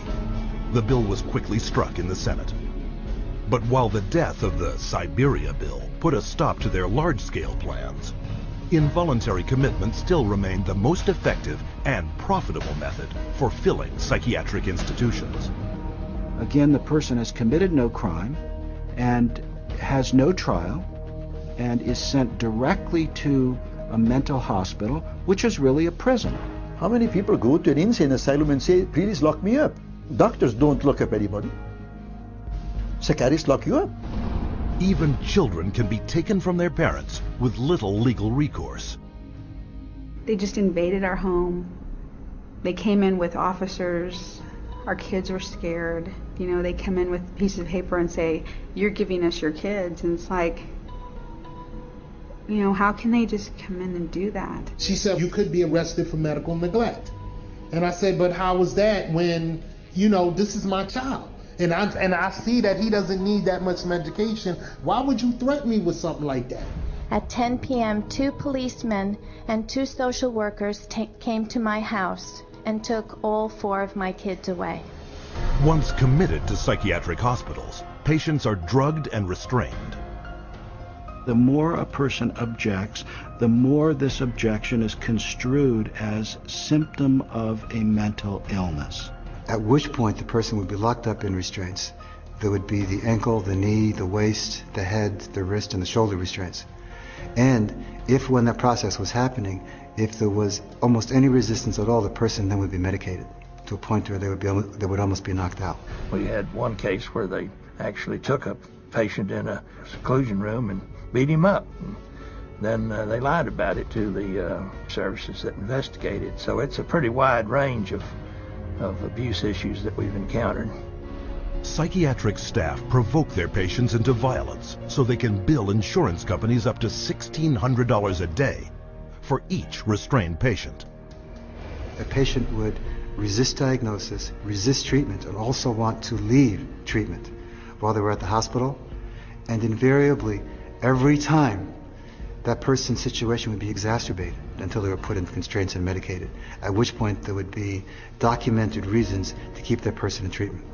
[SPEAKER 10] The bill was quickly struck in the Senate. But while the death of the Siberia bill put a stop to their large-scale plans, involuntary commitment still remained the most effective and profitable method for filling psychiatric institutions.
[SPEAKER 22] Again, the person has committed no crime and has no trial and is sent directly to a mental hospital, which is really a prison.
[SPEAKER 1] How many people go to an insane asylum and say, please lock me up? Doctors don't lock up anybody. Psychiatrists lock you up.
[SPEAKER 10] Even children can be taken from their parents with little legal recourse.
[SPEAKER 7] They just invaded our home. They came in with officers. Our kids were scared. You know, they come in with a piece of paper and say, you're giving us your kids. And it's like, you know, how can they just come in and do that?
[SPEAKER 12] She said, you could be arrested for medical neglect. And I said, but how is that when, you know, this is my child? And I see that he doesn't need that much medication. Why would you threaten me with something like that?
[SPEAKER 16] At 10 p.m., 2 policemen and 2 social workers came to my house and took all 4 of my kids away.
[SPEAKER 10] Once committed to psychiatric hospitals, patients are drugged and restrained.
[SPEAKER 22] The more a person objects, the more this objection is construed as symptom of a mental illness.
[SPEAKER 17] At which point the person would be locked up in restraints. There would be the ankle, the knee, the waist, the head, the wrist, and the shoulder restraints. And if when that process was happening, if there was almost any resistance at all, the person then would be medicated to a point where they would almost be knocked out.
[SPEAKER 23] We had one case where they actually took a patient in a seclusion room and beat him up. Then they lied about it to the services that investigated. So it's a pretty wide range of abuse issues that we've encountered.
[SPEAKER 10] Psychiatric staff provoke their patients into violence so they can bill insurance companies up to $1,600 a day for each restrained patient.
[SPEAKER 17] A patient would resist diagnosis, resist treatment, and also want to leave treatment while they were at the hospital. And invariably, every time, that person's situation would be exacerbated until they were put in constraints and medicated, at which point there would be documented reasons to keep that person in treatment.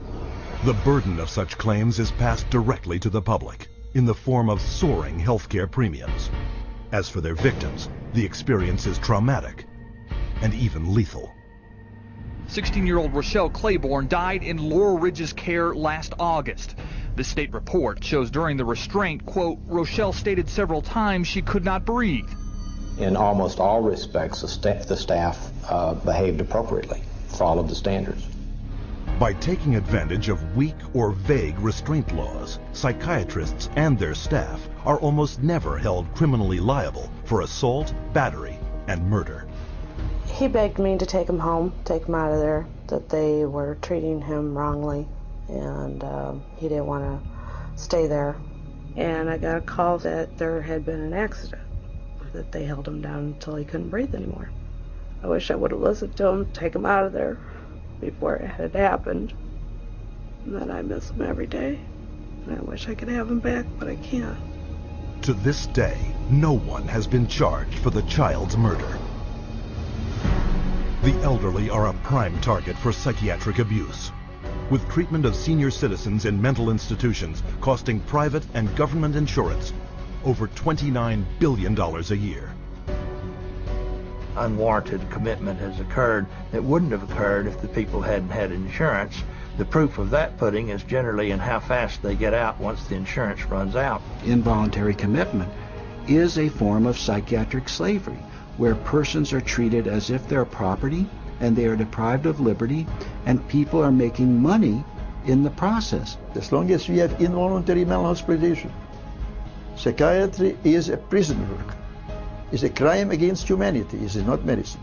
[SPEAKER 10] The burden of such claims is passed directly to the public in the form of soaring healthcare premiums. As for their victims, the experience is traumatic and even lethal.
[SPEAKER 24] 16-year-old Rochelle Claiborne died in Laurel Ridge's care last August. The state report shows during the restraint, quote, Rochelle stated several times she could not breathe.
[SPEAKER 28] In almost all respects, the staff behaved appropriately, followed the standards.
[SPEAKER 10] By taking advantage of weak or vague restraint laws, psychiatrists and their staff are almost never held criminally liable for assault, battery, and murder.
[SPEAKER 29] He begged me to take him home, take him out of there, that they were treating him wrongly, and he didn't want to stay there. And I got a call that there had been an accident, that they held him down until he couldn't breathe anymore. I wish I would have listened to him, take him out of there before it had happened. And then I miss him every day. And I wish I could have him back, but I can't.
[SPEAKER 10] To this day, no one has been charged for the child's murder. The elderly are a prime target for psychiatric abuse, with treatment of senior citizens in mental institutions costing private and government insurance over $29 billion a year.
[SPEAKER 23] Unwarranted commitment has occurred that wouldn't have occurred if the people hadn't had insurance. The proof of that pudding is generally in how fast they get out once the insurance runs out.
[SPEAKER 22] Involuntary commitment is a form of psychiatric slavery, where persons are treated as if they're property and they are deprived of liberty, and people are making money in the process.
[SPEAKER 1] As long as we have involuntary malhospitalization, psychiatry is a prison work. It's a crime against humanity. It is not medicine.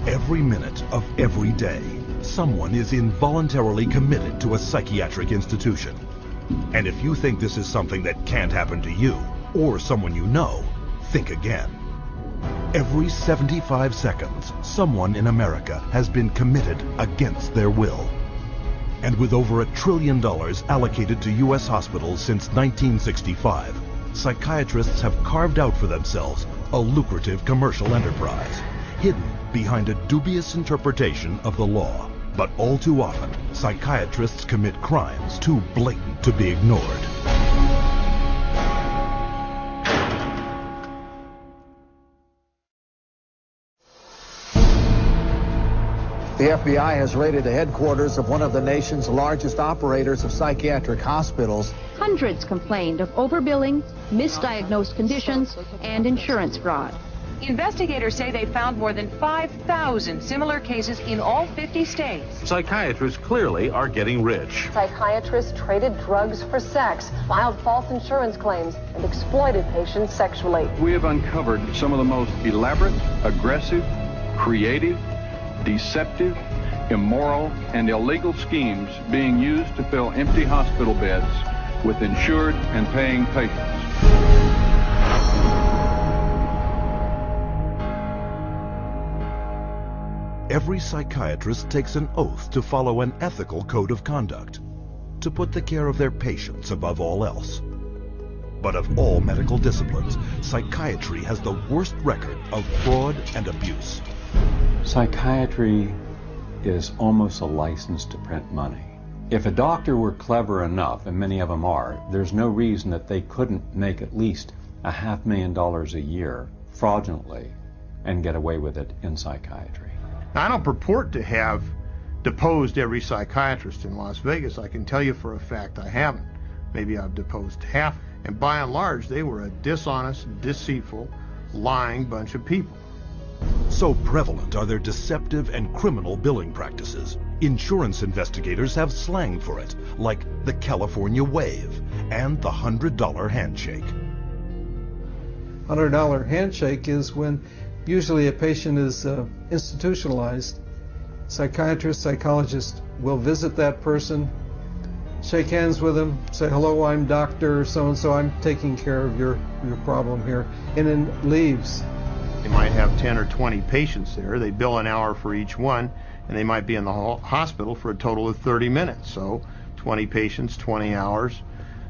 [SPEAKER 10] Every minute of every day, someone is involuntarily committed to a psychiatric institution. And if you think this is something that can't happen to you or someone you know, think again. Every 75 seconds, someone in America has been committed against their will. And with over $1 trillion allocated to U.S. hospitals since 1965, psychiatrists have carved out for themselves a lucrative commercial enterprise, hidden behind a dubious interpretation of the law. But all too often, psychiatrists commit crimes too blatant to be ignored.
[SPEAKER 2] The FBI has raided the headquarters of one of the nation's largest operators of psychiatric hospitals.
[SPEAKER 3] Hundreds complained of overbilling, misdiagnosed conditions, and insurance fraud.
[SPEAKER 4] Investigators say they found more than 5,000 similar cases in all 50 states.
[SPEAKER 5] Psychiatrists clearly are getting rich.
[SPEAKER 8] Psychiatrists traded drugs for sex, filed false insurance claims, and exploited patients sexually.
[SPEAKER 11] We have uncovered some of the most elaborate, aggressive, creative, deceptive, immoral, and illegal schemes being used to fill empty hospital beds with insured and paying patients.
[SPEAKER 10] Every psychiatrist takes an oath to follow an ethical code of conduct, to put the care of their patients above all else. But of all medical disciplines, psychiatry has the worst record of fraud and abuse.
[SPEAKER 15] Psychiatry is almost a license to print money. If a doctor were clever enough, and many of them are, there's no reason that they couldn't make at least $500,000 a year fraudulently and get away with it in psychiatry.
[SPEAKER 18] I don't purport to have deposed every psychiatrist in Las Vegas. I can tell you for a fact I haven't. Maybe I've deposed half, and by and large they were a dishonest, deceitful, lying bunch of people.
[SPEAKER 10] So prevalent are their deceptive and criminal billing practices. Insurance investigators have slang for it, like the California wave and the $100 handshake.
[SPEAKER 20] $100 handshake is when usually a patient is institutionalized. Psychiatrist, psychologist will visit that person, shake hands with them, say, hello, I'm Dr. so-and-so, I'm taking care of your problem here, and then leaves.
[SPEAKER 18] They might have 10 or 20 patients there. They bill an hour for each one, and they might be in the hospital for a total of 30 minutes. So 20 patients, 20 hours,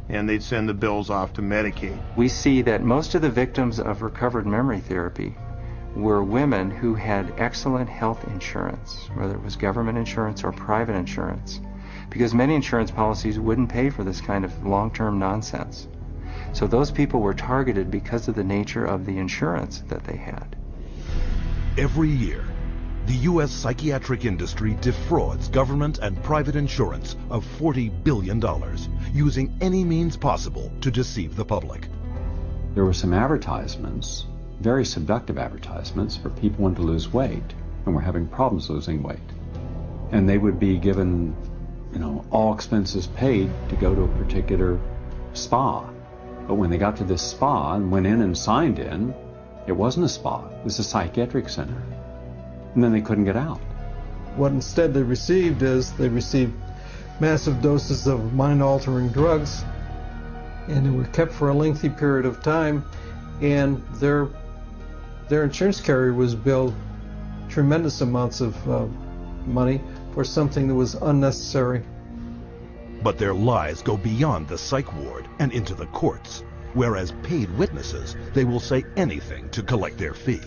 [SPEAKER 18] and they'd send the bills off to Medicaid.
[SPEAKER 30] We see that most of the victims of recovered memory therapy were women who had excellent health insurance, whether it was government insurance or private insurance, because many insurance policies wouldn't pay for this kind of long-term nonsense. So those people were targeted because of the nature of the insurance that they had.
[SPEAKER 10] Every year, the U.S. psychiatric industry defrauds government and private insurance of $40 billion, using any means possible to deceive the public.
[SPEAKER 15] There were some advertisements, very seductive advertisements, for people wanting to lose weight and were having problems losing weight. And they would be given, all expenses paid to go to a particular spa. But when they got to this spa and went in and signed in, it wasn't a spa, it was a psychiatric center. And then they couldn't get out.
[SPEAKER 20] What instead they received is they received massive doses of mind-altering drugs, and they were kept for a lengthy period of time, and their insurance carrier was billed tremendous amounts of money for something that was unnecessary.
[SPEAKER 10] But their lies go beyond the psych ward and into the courts, where as paid witnesses, they will say anything to collect their fee.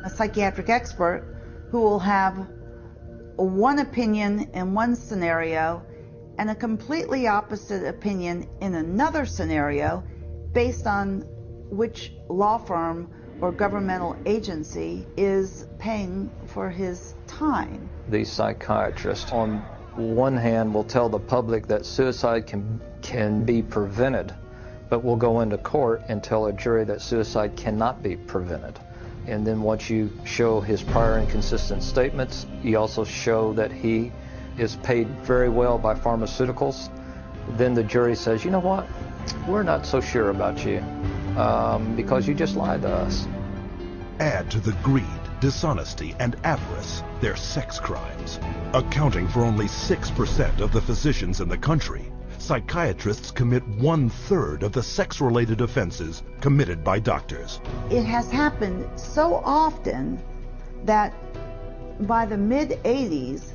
[SPEAKER 31] A psychiatric expert who will have one opinion in one scenario and a completely opposite opinion in another scenario based on which law firm or governmental agency is paying for his time.
[SPEAKER 32] These psychiatrists, on one hand, will tell the public that suicide can be prevented, but will go into court and tell a jury that suicide cannot be prevented. And then once you show his prior inconsistent statements, you also show that he is paid very well by pharmaceuticals, then the jury says, you know what, we're not so sure about you because you just lied to us.
[SPEAKER 10] Add to the greed, dishonesty, and avarice their sex crimes. Accounting for only 6% of the physicians in the country, psychiatrists commit 1/3 of the sex-related offenses committed by doctors.
[SPEAKER 31] It has happened so often that by the mid-'80s,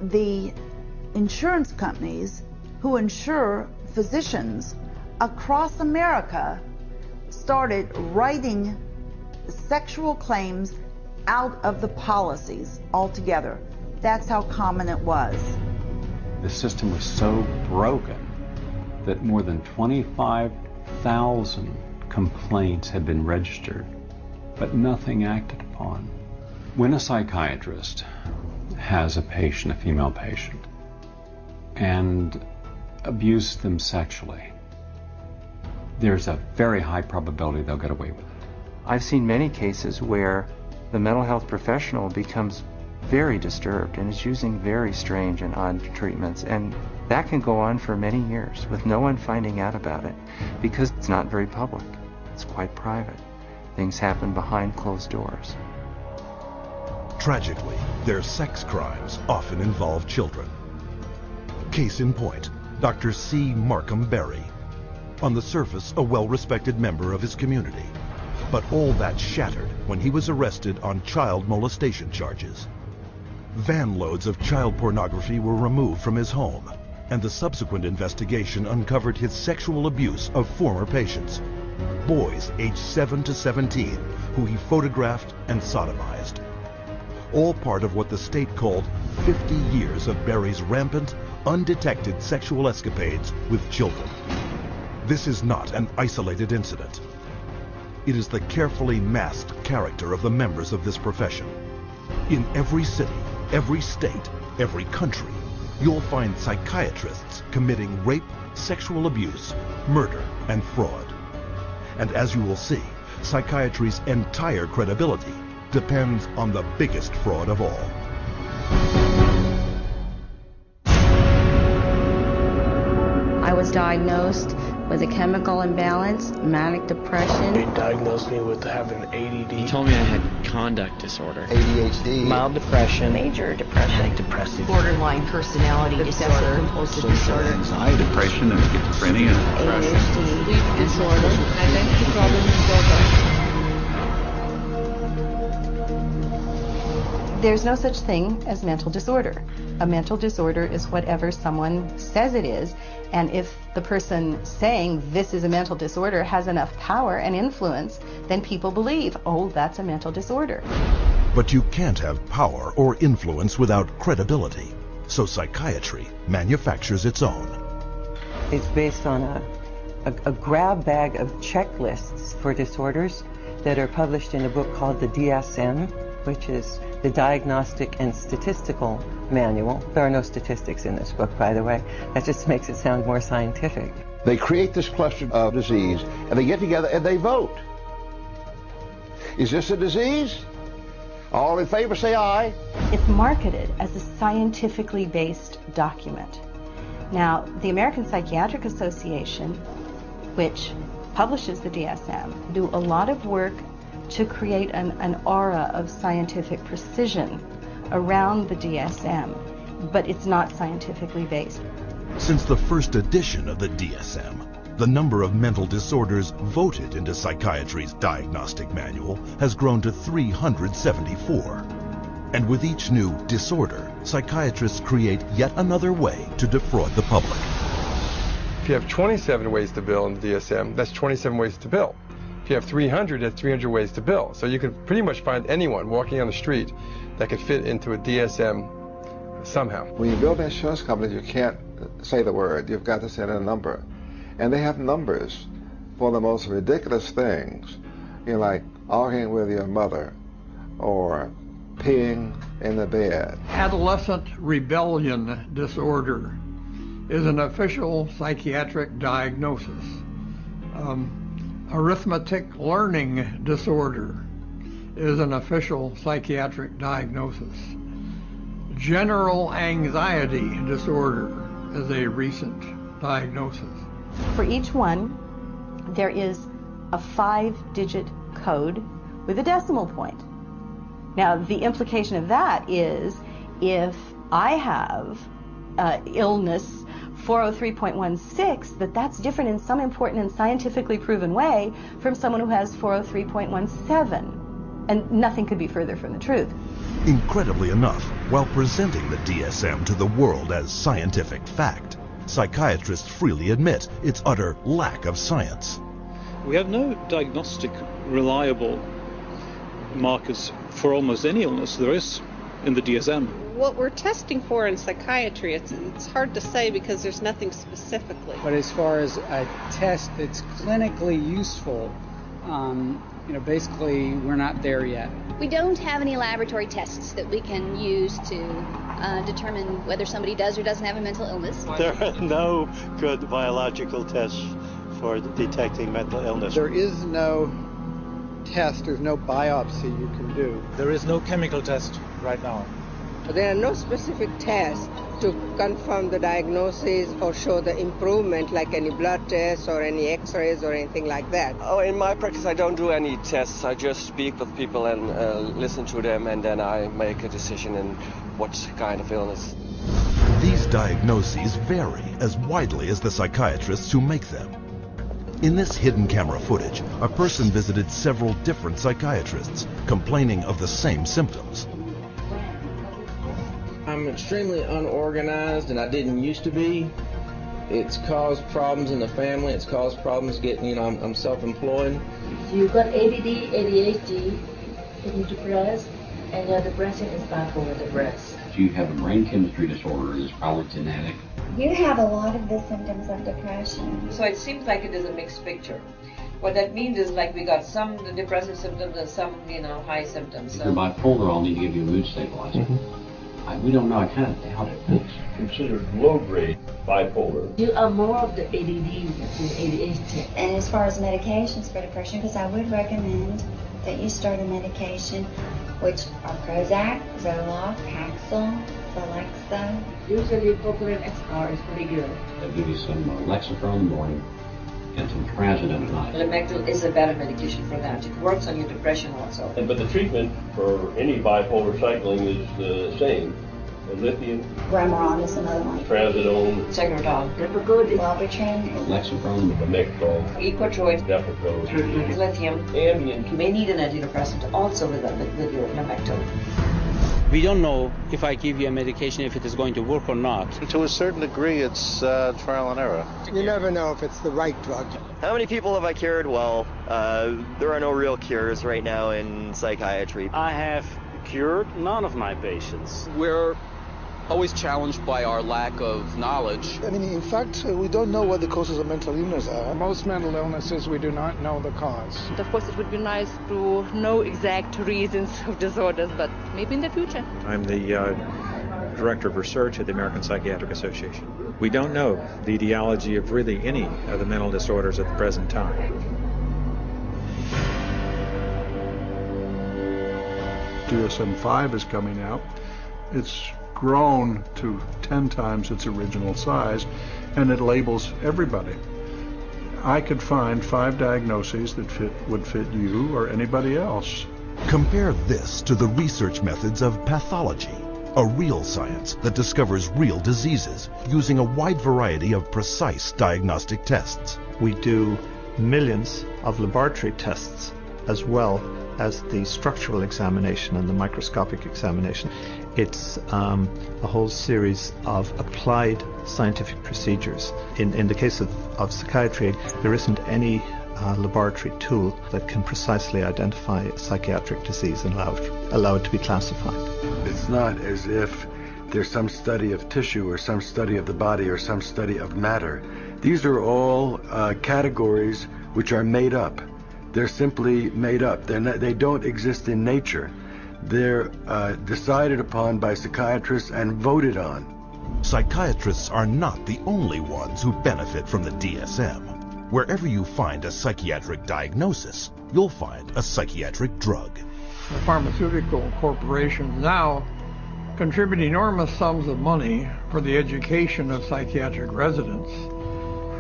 [SPEAKER 31] the insurance companies who insure physicians across America started writing sexual claims out of the policies altogether. That's how common it was.
[SPEAKER 15] The system was so broken that more than 25,000 complaints had been registered, but nothing acted upon. When a psychiatrist has a patient, a female patient, and abuses them sexually, there's a very high probability they'll get away with it.
[SPEAKER 30] I've seen many cases where the mental health professional becomes very disturbed and is using very strange and odd treatments, and that can go on for many years with no one finding out about it because it's not very public. It's quite private. Things happen behind closed doors.
[SPEAKER 10] Tragically, their sex crimes often involve children. Case in point, Dr. C. Markham Berry. On the surface, a well-respected member of his community. But all that shattered when he was arrested on child molestation charges. Van loads of child pornography were removed from his home, and the subsequent investigation uncovered his sexual abuse of former patients, boys aged 7 to 17, who he photographed and sodomized. All part of what the state called 50 years of Berry's rampant, undetected sexual escapades with children. This is not an isolated incident. It is the carefully masked character of the members of this profession. In every city, every state, every country, you'll find psychiatrists committing rape, sexual abuse, murder, and fraud. And as you will see, psychiatry's entire credibility depends on the biggest fraud of all.
[SPEAKER 29] I was diagnosed with a chemical imbalance, manic depression.
[SPEAKER 6] They diagnosed me with having ADD.
[SPEAKER 7] He told me I had conduct disorder,
[SPEAKER 6] ADHD,
[SPEAKER 7] mild depression,
[SPEAKER 6] major depression,
[SPEAKER 7] manic depressive,
[SPEAKER 6] borderline personality disorder,
[SPEAKER 7] compulsive disorder,
[SPEAKER 9] anxiety, depression, and schizophrenia,
[SPEAKER 29] ADHD, sleep disorder,
[SPEAKER 7] identity problem disorder.
[SPEAKER 12] There's no such thing as mental disorder. A mental disorder is whatever someone says it is, and if the person saying this is a mental disorder has enough power and influence, then people believe, oh, that's a mental disorder.
[SPEAKER 10] But you can't have power or influence without credibility, so psychiatry manufactures its own.
[SPEAKER 13] It's based on a grab bag of checklists for disorders that are published in a book called the DSM, which is the Diagnostic and Statistical Manual. There are no statistics in this book, by the way. That just makes it sound more scientific.
[SPEAKER 14] They create this cluster of disease, and they get together and they vote. Is this a disease? All in favor say aye.
[SPEAKER 12] It's marketed as a scientifically based document. Now, the American Psychiatric Association, which publishes the DSM, do a lot of work to create an aura of scientific precision around the DSM, but it's not scientifically based.
[SPEAKER 10] Since the first edition of the DSM, the number of mental disorders voted into psychiatry's diagnostic manual has grown to 374. And with each new disorder, psychiatrists create yet another way to defraud the public.
[SPEAKER 16] If you have 27 ways to bill in the DSM, that's 27 ways to bill. If you have 300, that's 300 ways to bill. So you can pretty much find anyone walking on the street that could fit into a DSM somehow.
[SPEAKER 19] When you build an insurance company, you can't say the word. You've got to say a number. And they have numbers for the most ridiculous things, you know, like arguing with your mother or peeing in the bed.
[SPEAKER 21] Adolescent rebellion disorder is an official psychiatric diagnosis. Arithmetic learning disorder is an official psychiatric diagnosis. General anxiety disorder is a recent diagnosis.
[SPEAKER 12] For each one, there is a 5-digit code with a decimal point. Now, the implication of that is if I have illness 403.16, that's different in some important and scientifically proven way from someone who has 403.17. And nothing could be further from the truth.
[SPEAKER 10] Incredibly enough, while presenting the DSM to the world as scientific fact, psychiatrists freely admit its utter lack of science.
[SPEAKER 1] We have no diagnostic reliable markers for almost any illness there is in the DSM.
[SPEAKER 2] What we're testing for in psychiatry, it's hard to say because there's nothing specifically.
[SPEAKER 3] But as far as a test that's clinically useful, basically we're not there yet.
[SPEAKER 4] We don't have any laboratory tests that we can use to determine whether somebody does or doesn't have a mental illness.
[SPEAKER 17] There are no good biological tests for detecting mental illness.
[SPEAKER 3] There is no test, there's no biopsy you can do.
[SPEAKER 22] There is no chemical test right now.
[SPEAKER 23] There are no specific tests to confirm the diagnosis or show the improvement, like any blood tests or any x-rays or anything like that.
[SPEAKER 24] Oh, in my practice I don't do any tests. I just speak with people and listen to them, and then I make a decision in what kind of illness.
[SPEAKER 10] These diagnoses vary as widely as the psychiatrists who make them. In this hidden camera footage, a person visited several different psychiatrists, complaining of the same symptoms.
[SPEAKER 25] I'm extremely unorganized, and I didn't used to be. It's caused problems in the family. It's caused problems getting, I'm self-employed.
[SPEAKER 26] You've got ADD, ADHD, depressed, and your depression is bipolar depressed.
[SPEAKER 27] You have a brain chemistry disorder, and it's probably genetic.
[SPEAKER 26] You have a lot of the symptoms of depression.
[SPEAKER 28] So it seems like it is a mixed picture. What that means is like we got some depressive symptoms and some, high symptoms.
[SPEAKER 27] If you're bipolar, I'll need to give you a mood stabilizer. We don't know. I kind of doubt it.
[SPEAKER 33] It's considered low-grade bipolar.
[SPEAKER 26] You are more of the ADD than ADHD. And as far as medications for depression, because I would recommend that you start a medication, which are Prozac, Zoloft, Paxil, Celexa. Usually Propylene XR is pretty good.
[SPEAKER 27] I'll give you some Lexapro in the morning and some Trazodone at night.
[SPEAKER 28] Lamictal is a better medication for that. It works on your depression also.
[SPEAKER 33] But the treatment for any bipolar cycling is the same. Lithium,
[SPEAKER 26] Remeron is another one.
[SPEAKER 33] Trazodone,
[SPEAKER 28] Tegretol,
[SPEAKER 26] Depakote, Wellbutrin,
[SPEAKER 27] Lexapro,
[SPEAKER 33] Lamictal,
[SPEAKER 28] Equitroid,
[SPEAKER 33] Depakote,
[SPEAKER 28] lithium,
[SPEAKER 33] Ambien.
[SPEAKER 28] You may need an antidepressant also with your Lamictal.
[SPEAKER 34] We don't know if I give you a medication if it is going to work or not.
[SPEAKER 5] To a certain degree, it's trial and error.
[SPEAKER 23] You never know if it's the right drug.
[SPEAKER 35] How many people have I cured? Well, there are no real cures right now in psychiatry.
[SPEAKER 34] I have cured none of my patients.
[SPEAKER 36] We're always challenged by our lack of knowledge.
[SPEAKER 37] I mean, in fact, we don't know what the causes of mental illness are.
[SPEAKER 21] Most mental illnesses, we do not know the cause.
[SPEAKER 2] Of course, it would be nice to know exact reasons of disorders, but maybe in the future.
[SPEAKER 38] I'm the Director of Research at the American Psychiatric Association. We don't know the etiology of really any of the mental disorders at the present time.
[SPEAKER 11] DSM-5 is coming out. It's grown to 10 times its original size, and it labels everybody. I could find 5 diagnoses that would fit you or anybody else.
[SPEAKER 10] Compare this to the research methods of pathology, a real science that discovers real diseases using a wide variety of precise diagnostic tests.
[SPEAKER 39] We do millions of laboratory tests as well as the structural examination and the microscopic examination. It's a whole series of applied scientific procedures. In the case of psychiatry, there isn't any laboratory tool that can precisely identify a psychiatric disease and allow it to be classified.
[SPEAKER 40] It's not as if there's some study of tissue or some study of the body or some study of matter. These are all categories which are made up. They're simply made up. They don't exist in nature. They're decided upon by psychiatrists and voted on.
[SPEAKER 10] Psychiatrists are not the only ones who benefit from the DSM. Wherever you find a psychiatric diagnosis, you'll find a psychiatric drug.
[SPEAKER 21] The pharmaceutical corporations now contribute enormous sums of money for the education of psychiatric residents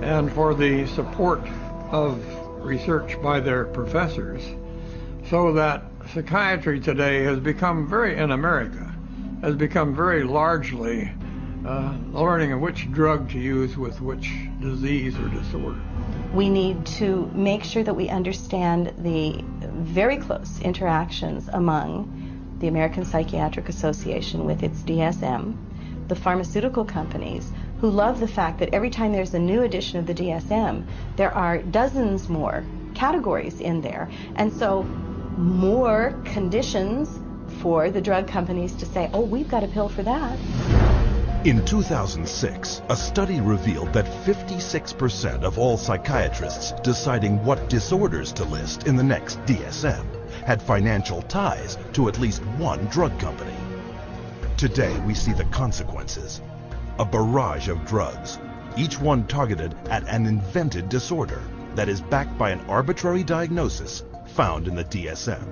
[SPEAKER 21] and for the support of research by their professors, so that psychiatry today has become in America, has become very largely learning of which drug to use with which disease or disorder.
[SPEAKER 12] We need to make sure that we understand the very close interactions among the American Psychiatric Association with its DSM, the pharmaceutical companies who love the fact that every time there's a new edition of the DSM, there are dozens more categories in there, and so more conditions for the drug companies to say, oh, we've got a pill for that.
[SPEAKER 10] In 2006, a study revealed that 56% of all psychiatrists deciding what disorders to list in the next DSM had financial ties to at least one drug company. Today, we see the consequences. A barrage of drugs, each one targeted at an invented disorder that is backed by an arbitrary diagnosis found in the DSM.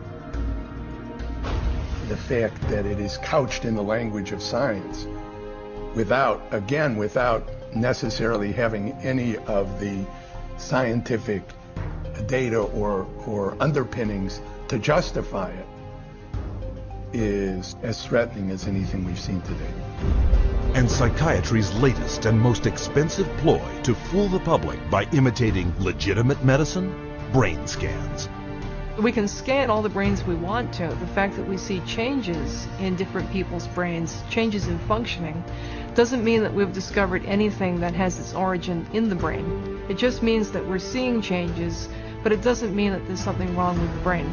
[SPEAKER 1] The fact that it is couched in the language of science without necessarily having any of the scientific data or underpinnings to justify it is as threatening as anything we've seen today.
[SPEAKER 10] And psychiatry's latest and most expensive ploy to fool the public by imitating legitimate medicine? Brain scans.
[SPEAKER 3] We can scan all the brains we want to. The fact that we see changes in different people's brains, changes in functioning, doesn't mean that we've discovered anything that has its origin in the brain. It just means that we're seeing changes, but it doesn't mean that there's something wrong with the brain.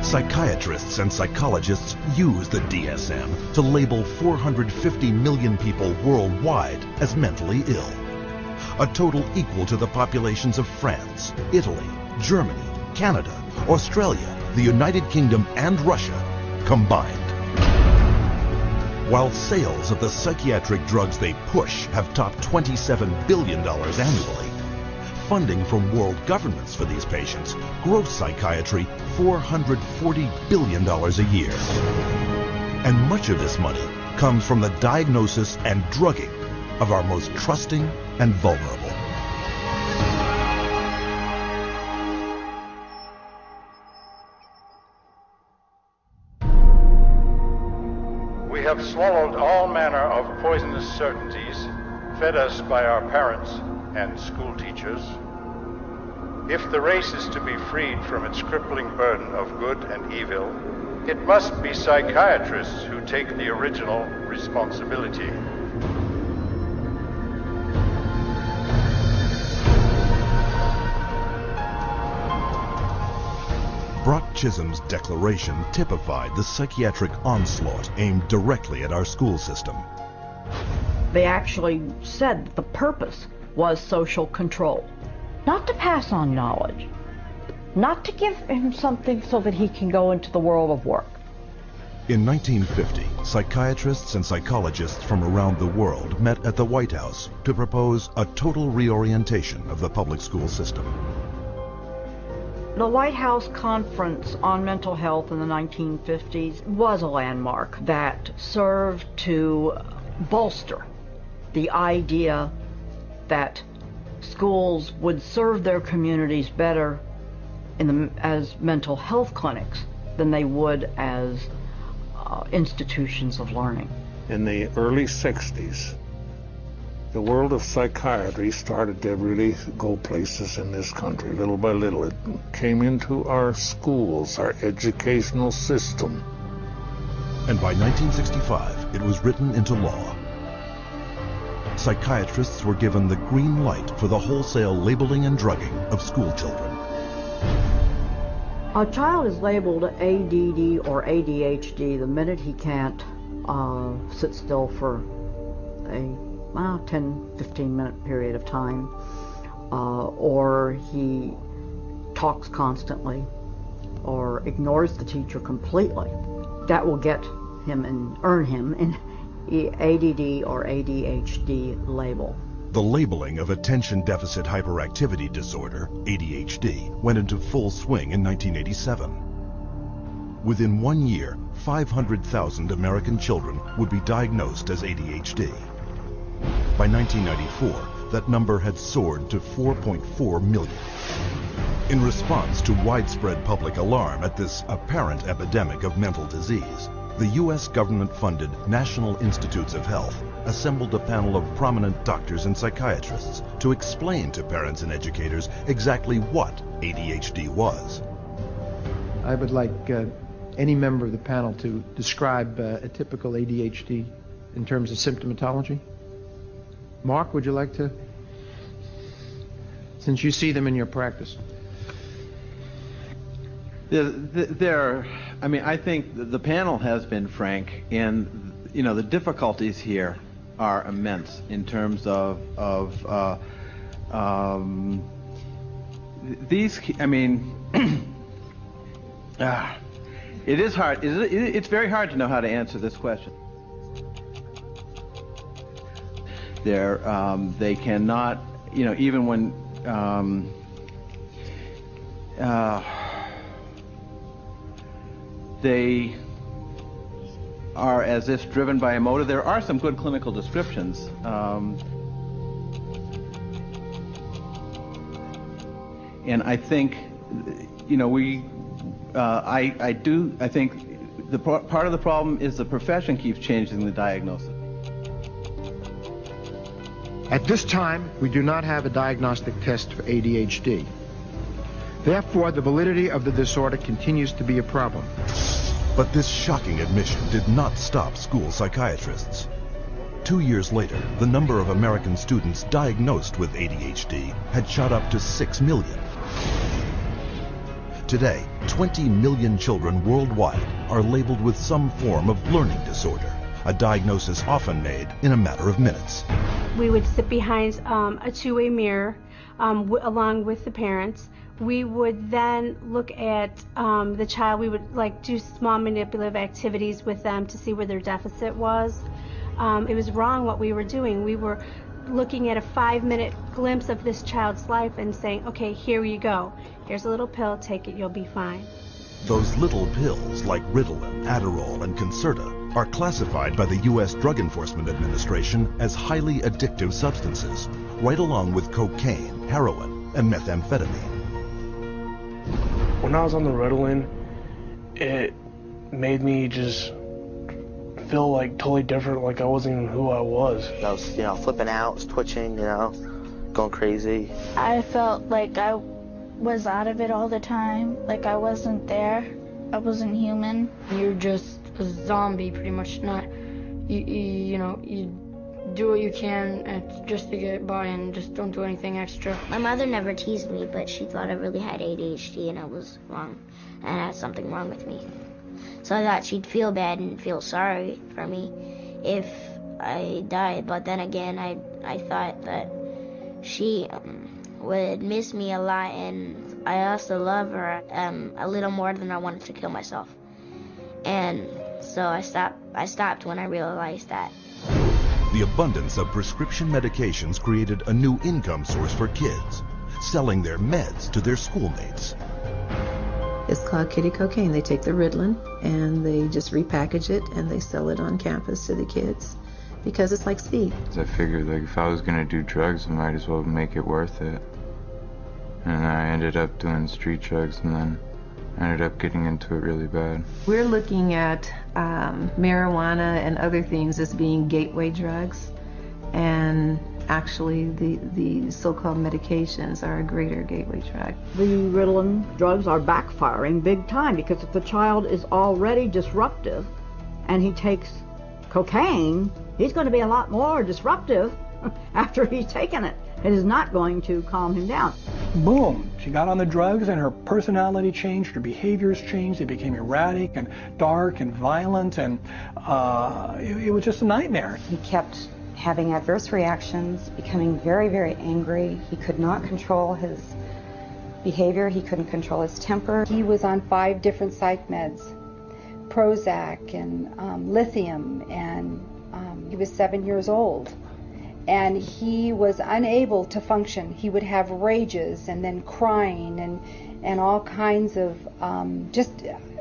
[SPEAKER 10] Psychiatrists and psychologists use the DSM to label 450 million people worldwide as mentally ill, a total equal to the populations of France, Italy, Germany, Canada, Australia, the United Kingdom, and Russia combined. While sales of the psychiatric drugs they push have topped $27 billion annually, funding from world governments for these patients gross psychiatry $440 billion a year. And much of this money comes from the diagnosis and drugging of our most trusting and vulnerable.
[SPEAKER 4] We have swallowed all manner of poisonous certainties fed us by our parents and school teachers. If the race is to be freed from its crippling burden of good and evil, it must be psychiatrists who take the original responsibility.
[SPEAKER 10] Brock Chisholm's declaration typified the psychiatric onslaught aimed directly at our school system.
[SPEAKER 6] They actually said that the purpose was social control. Not to pass on knowledge, not to give him something so that he can go into the world of work.
[SPEAKER 10] In 1950, psychiatrists and psychologists from around the world met at the White House to propose a total reorientation of the public school system.
[SPEAKER 6] The White House Conference on Mental Health in the 1950s was a landmark that served to bolster the idea that schools would serve their communities better as mental health clinics than they would as institutions of learning.
[SPEAKER 7] In the early 60s, the world of psychiatry started to really go places in this country. Little by little, it came into our schools, our educational system.
[SPEAKER 10] And by 1965, it was written into law. Psychiatrists were given the green light for the wholesale labeling and drugging of school children.
[SPEAKER 6] A child is labeled ADD or ADHD the minute he can't sit still for a 10-15 minute period of time, or he talks constantly or ignores the teacher completely. That will get him and earn him an ADD or ADHD label.
[SPEAKER 10] The labeling of attention deficit hyperactivity disorder, ADHD, went into full swing in 1987. Within 1 year, 500,000 American children would be diagnosed as ADHD. By 1994, that number had soared to 4.4 million. In response to widespread public alarm at this apparent epidemic of mental disease, the U.S. government-funded National Institutes of Health assembled a panel of prominent doctors and psychiatrists to explain to parents and educators exactly what ADHD was.
[SPEAKER 8] I would like any member of the panel to describe a typical ADHD in terms of symptomatology. Mark, would you like to? Since you see them in your practice.
[SPEAKER 9] I mean, I think the panel has been frank, and you know, the difficulties here are immense in terms of these. I mean, it is hard. It's very hard to know how to answer this question. They cannot, you know, even when they are as if driven by a motive. There are some good clinical descriptions. And I think, you know, I think the part of the problem is the profession keeps changing the diagnosis.
[SPEAKER 8] At this time, we do not have a diagnostic test for ADHD. Therefore, the validity of the disorder continues to be a problem.
[SPEAKER 10] But this shocking admission did not stop school psychiatrists. 2 years later, the number of American students diagnosed with ADHD had shot up to 6 million. Today, 20 million children worldwide are labeled with some form of learning disorder, a diagnosis often made in a matter of minutes.
[SPEAKER 13] We would sit behind a two-way mirror along with the parents. We would then look at the child. We would do small manipulative activities with them to see where their deficit was. It was wrong what we were doing. We were looking at a 5-minute glimpse of this child's life and saying, okay, here you go. Here's a little pill, take it, you'll be fine.
[SPEAKER 10] Those little pills like Ritalin, Adderall, and Concerta are classified by the U.S. Drug Enforcement Administration as highly addictive substances, right along with cocaine, heroin, and methamphetamine.
[SPEAKER 14] When I was on the Ritalin, it made me just feel like totally different, like I wasn't even who I was.
[SPEAKER 15] I was, flipping out, was twitching, going crazy.
[SPEAKER 16] I felt like I was out of it all the time, like I wasn't there. I wasn't human.
[SPEAKER 17] You're just a zombie, pretty much. You do what you can just to get by and just don't do anything extra.
[SPEAKER 16] My mother never teased me, but she thought I really had ADHD and I was wrong, and I had something wrong with me. So I thought she'd feel bad and feel sorry for me if I died, but then again, I thought that she would miss me a lot, and I also love her a little more than I wanted to kill myself. And so I stopped when I realized that.
[SPEAKER 10] The abundance of prescription medications created a new income source for kids, selling their meds to their schoolmates.
[SPEAKER 18] It's called kitty cocaine. They take the Ritalin and they just repackage it and they sell it on campus to the kids because it's like speed.
[SPEAKER 19] I figured if I was going to do drugs, I might as well make it worth it. And I ended up doing street drugs, and then I ended up getting into it really bad.
[SPEAKER 18] We're looking at marijuana and other things as being gateway drugs, and actually the so-called medications are a greater gateway drug.
[SPEAKER 6] The Ritalin drugs are backfiring big time because if the child is already disruptive and he takes cocaine, he's going to be a lot more disruptive after he's taken it. It is not going to calm him down.
[SPEAKER 21] Boom! She got on the drugs and her personality changed, her behaviors changed, they became erratic and dark and violent, and it was just a nightmare.
[SPEAKER 20] He kept having adverse reactions, becoming very, very angry. He could not control his behavior, he couldn't control his temper.
[SPEAKER 22] He was on 5 different psych meds, Prozac and lithium, and he was 7 years old. And he was unable to function. He would have rages and then crying and all kinds of just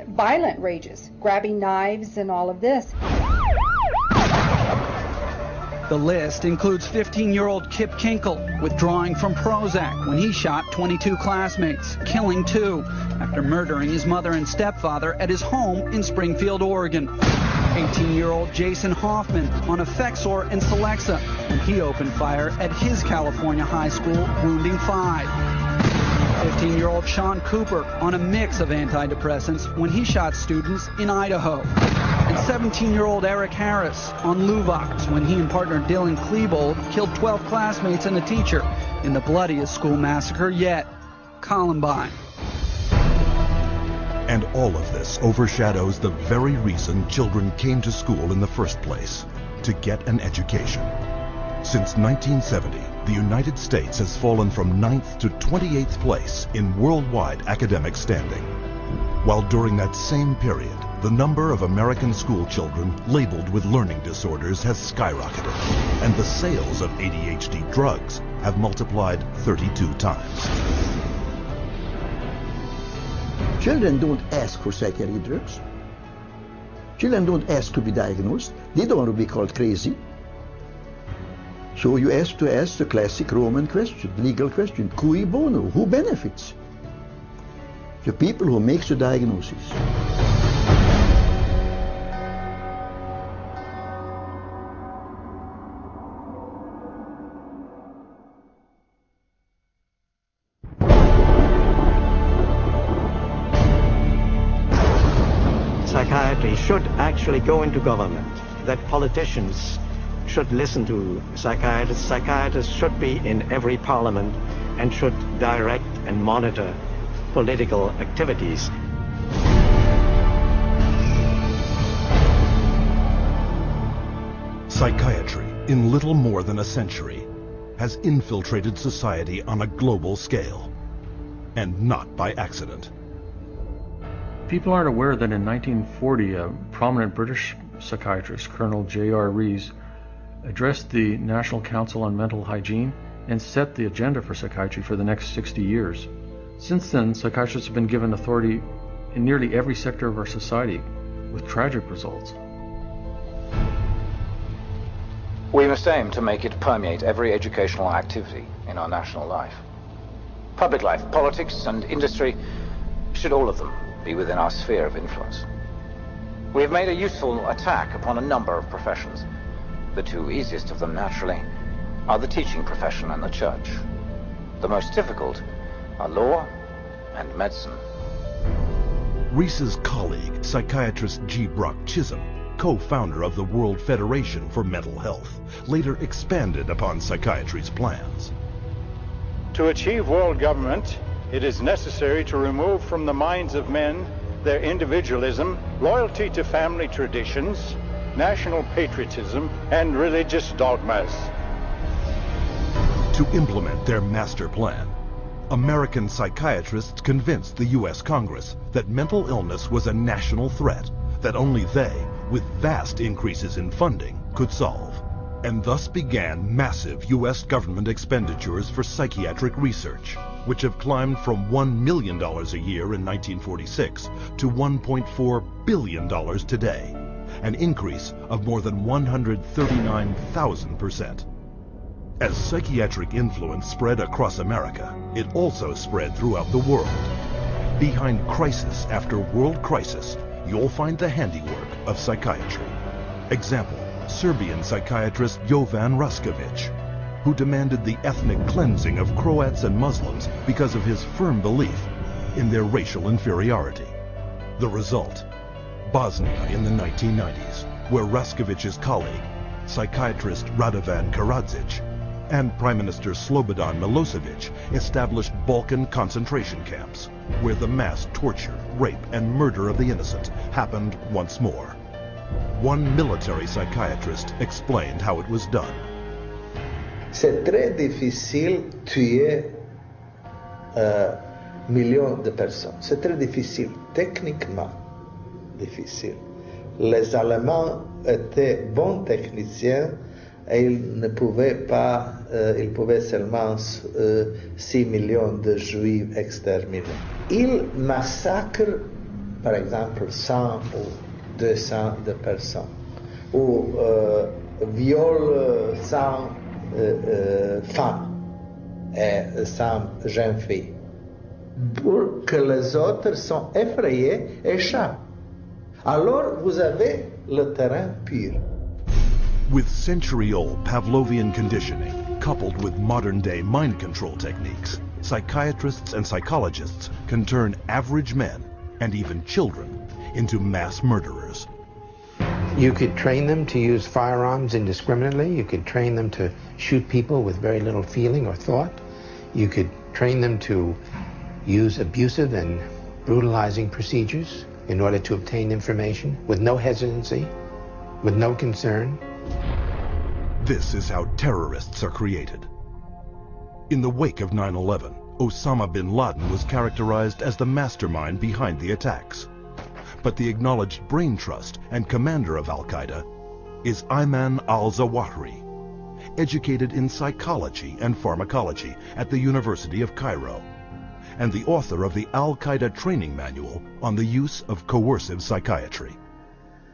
[SPEAKER 22] violent rages, grabbing knives and all of this.
[SPEAKER 24] The list includes 15-year-old Kip Kinkle withdrawing from Prozac when he shot 22 classmates, killing 2 after murdering his mother and stepfather at his home in Springfield, Oregon. 18-year-old Jason Hoffman on Effexor and Celexa when he opened fire at his California high school, wounding 5. 15-year-old Sean Cooper on a mix of antidepressants when he shot students in Idaho. And 17-year-old Eric Harris on Luvox when he and partner Dylan Klebold killed 12 classmates and a teacher in the bloodiest school massacre yet, Columbine.
[SPEAKER 10] And all of this overshadows the very reason children came to school in the first place, to get an education. Since 1970, the United States has fallen from 9th to 28th place in worldwide academic standing. While during that same period, the number of American school children labeled with learning disorders has skyrocketed, and the sales of ADHD drugs have multiplied 32 times.
[SPEAKER 2] Children don't ask for psychiatric drugs. Children don't ask to be diagnosed. They don't want to be called crazy. So you ask the classic Roman question, legal question, cui bono, who benefits? The people who make the diagnosis.
[SPEAKER 5] Psychiatry should actually go into government, that politicians should listen to psychiatrists. Psychiatrists should be in every parliament and should direct and monitor political activities.
[SPEAKER 10] Psychiatry, in little more than a century, has infiltrated society on a global scale, and not by accident.
[SPEAKER 11] People aren't aware that in 1940, a prominent British psychiatrist, Colonel J.R. Rees, addressed the National Council on Mental Hygiene and set the agenda for psychiatry for the next 60 years. Since then, psychiatrists have been given authority in nearly every sector of our society, with tragic results.
[SPEAKER 23] We must aim to make it permeate every educational activity in our national life. Public life, politics, and industry should all of them be within our sphere of influence. We have made a useful attack upon a number of professions. The two easiest of them, naturally, are the teaching profession and the church. The most difficult are law and medicine.
[SPEAKER 10] Rees's colleague, psychiatrist G. Brock Chisholm, co-founder of the World Federation for Mental Health, later expanded upon psychiatry's plans.
[SPEAKER 4] To achieve world government, it is necessary to remove from the minds of men their individualism, loyalty to family traditions, national patriotism, and religious dogmas.
[SPEAKER 10] To implement their master plan, American psychiatrists convinced the U.S. Congress that mental illness was a national threat that only they, with vast increases in funding, could solve. And thus began massive U.S. government expenditures for psychiatric research, which have climbed from $1 million a year in 1946 to $1.4 billion today, an increase of more than 139,000%. As psychiatric influence spread across America, it also spread throughout the world. Behind crisis after world crisis, you'll find the handiwork of psychiatry. Example, Serbian psychiatrist Jovan Raskovic, who demanded the ethnic cleansing of Croats and Muslims because of his firm belief in their racial inferiority. The result, Bosnia in the 1990s, where Raskovic's colleague, psychiatrist Radovan Karadzic, and Prime Minister Slobodan Milosevic established Balkan concentration camps, where the mass torture, rape, and murder of the innocent happened once more. One military psychiatrist explained how it was done.
[SPEAKER 25] C'est très difficile tuer millions de personnes. C'est très difficile, techniquement difficile. Les Allemands étaient bons techniciens et ils ne pouvaient pas, ils pouvaient seulement 6 millions de Juifs exterminés. Ils massacrent, par exemple, 100 ou 200 de personnes, ou violent 100 femmes et 100 jeunes filles, pour que les autres sont effrayés et échappent. Alors vous avez le terrain pur.
[SPEAKER 10] With century-old Pavlovian conditioning, coupled with modern-day mind control techniques, psychiatrists and psychologists can turn average men, and even children, into mass murderers.
[SPEAKER 1] You could train them to use firearms indiscriminately. You could train them to shoot people with very little feeling or thought. You could train them to use abusive and brutalizing procedures in order to obtain information with no hesitancy, with no concern.
[SPEAKER 10] This is how terrorists are created. In the wake of 9/11, Osama bin Laden was characterized as the mastermind behind the attacks. But the acknowledged brain trust and commander of Al-Qaeda is Ayman al-Zawahiri, educated in psychology and pharmacology at the University of Cairo, and the author of the Al-Qaeda training manual on the use of coercive psychiatry.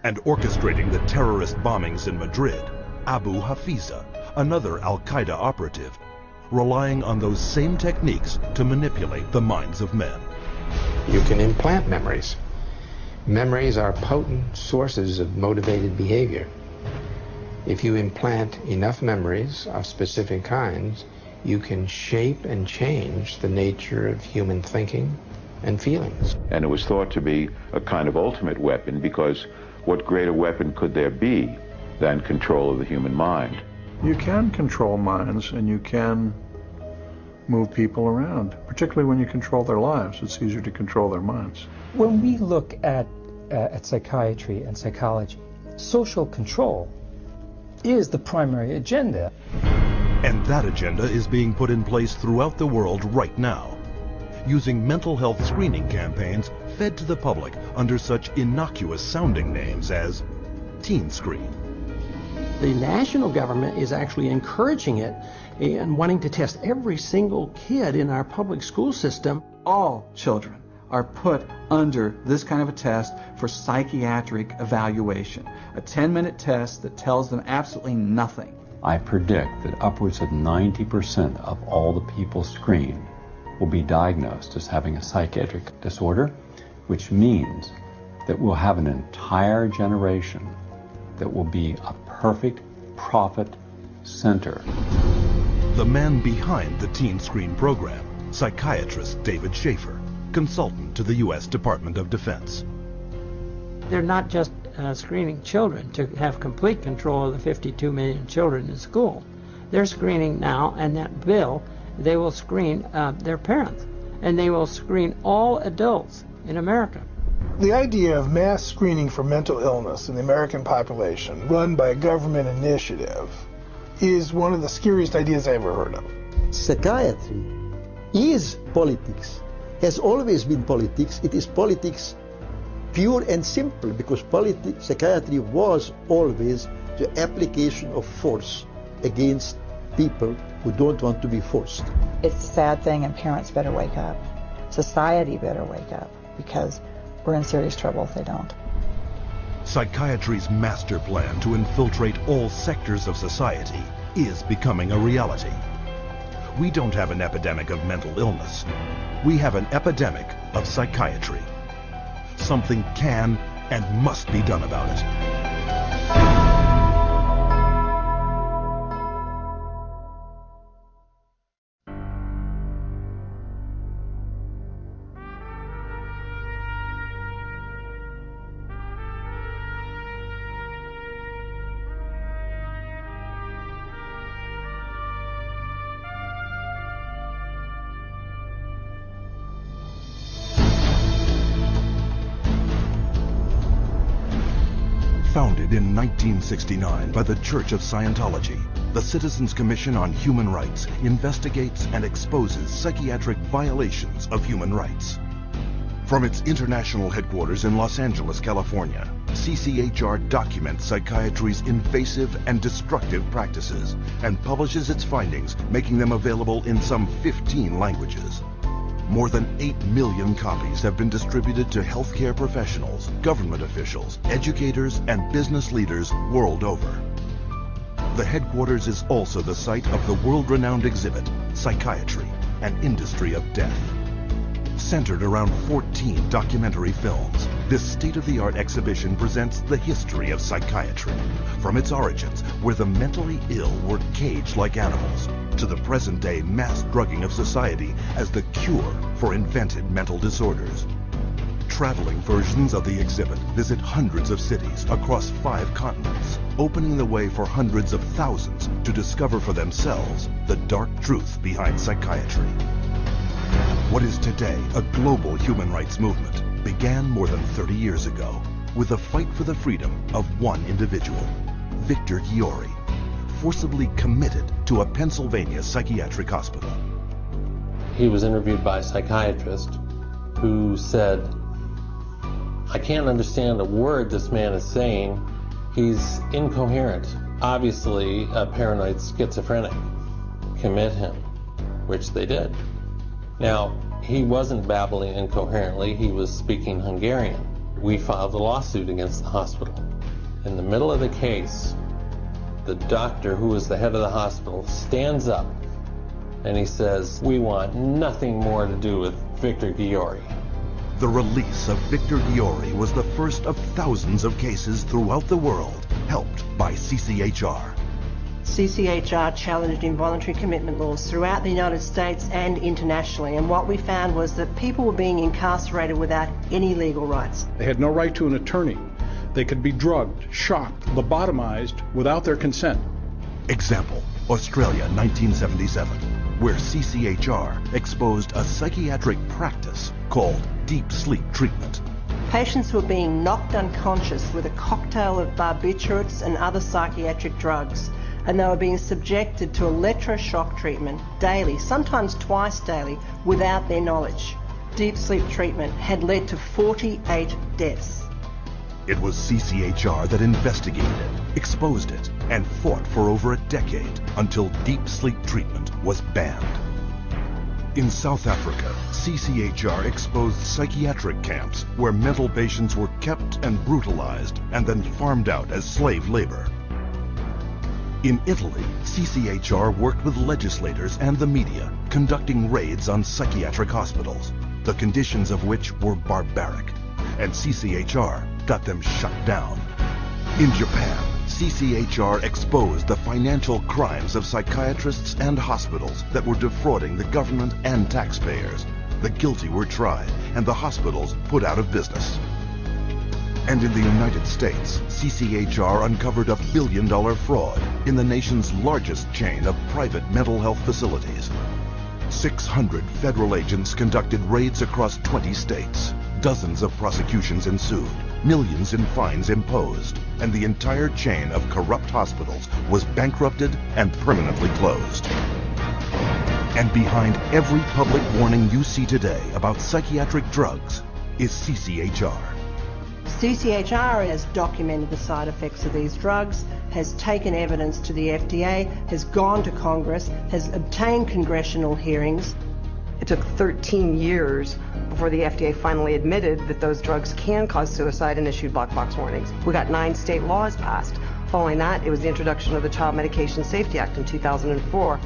[SPEAKER 10] And orchestrating the terrorist bombings in Madrid, Abu Hafiza, another Al-Qaeda operative, relying on those same techniques to manipulate the minds of men.
[SPEAKER 1] You can implant memories. Memories are potent sources of motivated behavior. If you implant enough memories of specific kinds, you can shape and change the nature of human thinking and feelings.
[SPEAKER 3] And it was thought to be a kind of ultimate weapon, because what greater weapon could there be than control of the human mind?
[SPEAKER 11] You can control minds, and you can move people around, particularly when you control their lives. It's easier to control their minds.
[SPEAKER 7] When we look at psychiatry and psychology, social control is the primary agenda.
[SPEAKER 10] And that agenda is being put in place throughout the world right now, using mental health screening campaigns fed to the public under such innocuous sounding names as Teen Screen.
[SPEAKER 9] The national government is actually encouraging it and wanting to test every single kid in our public school system.
[SPEAKER 12] All children are put under this kind of a test for psychiatric evaluation, a 10-minute test that tells them absolutely nothing.
[SPEAKER 26] I predict that upwards of 90% of all the people screened will be diagnosed as having a psychiatric disorder, which means that we'll have an entire generation that will be a perfect profit center.
[SPEAKER 10] The man behind the Teen Screen program, psychiatrist David Schaefer, consultant to the U.S. Department of Defense.
[SPEAKER 27] They're not just screening children to have complete control of the 52 million children in school. They're screening now, and that bill, they will screen their parents, and they will screen all adults in America.
[SPEAKER 28] The idea of mass screening for mental illness in the American population, run by a government initiative, is one of the scariest ideas I ever heard of.
[SPEAKER 2] Psychiatry is politics, has always been politics. It is politics pure and simple, because psychiatry was always the application of force against people who don't want to be forced.
[SPEAKER 29] It's a sad thing, and parents better wake up. Society better wake up, because we're in serious trouble if they don't.
[SPEAKER 10] Psychiatry's master plan to infiltrate all sectors of society is becoming a reality. We don't have an epidemic of mental illness. We have an epidemic of psychiatry. Something can and must be done about it. Founded in 1969 by the Church of Scientology, the Citizens Commission on Human Rights investigates and exposes psychiatric violations of human rights. From its international headquarters in Los Angeles, California, CCHR documents psychiatry's invasive and destructive practices and publishes its findings, making them available in some 15 languages. More than 8 million copies have been distributed to healthcare professionals, government officials, educators, and business leaders world over. The headquarters is also the site of the world-renowned exhibit, Psychiatry, an Industry of Death. Centered around 14 documentary films, this state-of-the-art exhibition presents the history of psychiatry, from its origins, where the mentally ill were caged like animals, to the present-day mass drugging of society as the cure for invented mental disorders. Traveling versions of the exhibit visit hundreds of cities across 5 continents, opening the way for hundreds of thousands to discover for themselves the dark truth behind psychiatry. What is today a global human rights movement began more than 30 years ago with a fight for the freedom of one individual, Victor Ghiori, forcibly committed to a Pennsylvania psychiatric hospital.
[SPEAKER 6] He was interviewed by a psychiatrist who said, "I can't understand a word this man is saying. He's incoherent. Obviously a paranoid schizophrenic. Commit him," which they did. Now, he wasn't babbling incoherently, he was speaking Hungarian. We filed a lawsuit against the hospital. In the middle of the case, the doctor who was the head of the hospital stands up and he says, "We want nothing more to do with Victor Ghiori."
[SPEAKER 10] The release of Victor Ghiori was the first of thousands of cases throughout the world, helped by CCHR.
[SPEAKER 8] CCHR challenged involuntary commitment laws throughout the United States and internationally, and what we found was that people were being incarcerated without any legal rights.
[SPEAKER 13] They had no right to an attorney. They could be drugged, shocked, lobotomized without their consent.
[SPEAKER 10] Example, Australia, 1977, where CCHR exposed a psychiatric practice called deep sleep treatment.
[SPEAKER 8] Patients were being knocked unconscious with a cocktail of barbiturates and other psychiatric drugs, and they were being subjected to electroshock treatment daily, sometimes twice daily, without their knowledge. Deep sleep treatment had led to 48 deaths.
[SPEAKER 10] It was CCHR that investigated it, exposed it, and fought for over a decade until deep sleep treatment was banned. In South Africa, CCHR exposed psychiatric camps where mental patients were kept and brutalized and then farmed out as slave labor. In Italy, CCHR worked with legislators and the media, conducting raids on psychiatric hospitals, the conditions of which were barbaric, and CCHR got them shut down. In Japan, CCHR exposed the financial crimes of psychiatrists and hospitals that were defrauding the government and taxpayers. The guilty were tried, and the hospitals put out of business. And in the United States, CCHR uncovered a billion-dollar fraud in the nation's largest chain of private mental health facilities. 600 federal agents conducted raids across 20 states. Dozens of prosecutions ensued, millions in fines imposed, and the entire chain of corrupt hospitals was bankrupted and permanently closed. And behind every public warning you see today about psychiatric drugs is CCHR.
[SPEAKER 8] CCHR has documented the side effects of these drugs, has taken evidence to the FDA, has gone to Congress, has obtained congressional hearings.
[SPEAKER 14] It took 13 years before the FDA finally admitted that those drugs can cause suicide and issued black box warnings. We got 9 state laws passed. Following that, it was the introduction of the Child Medication Safety Act in 2004.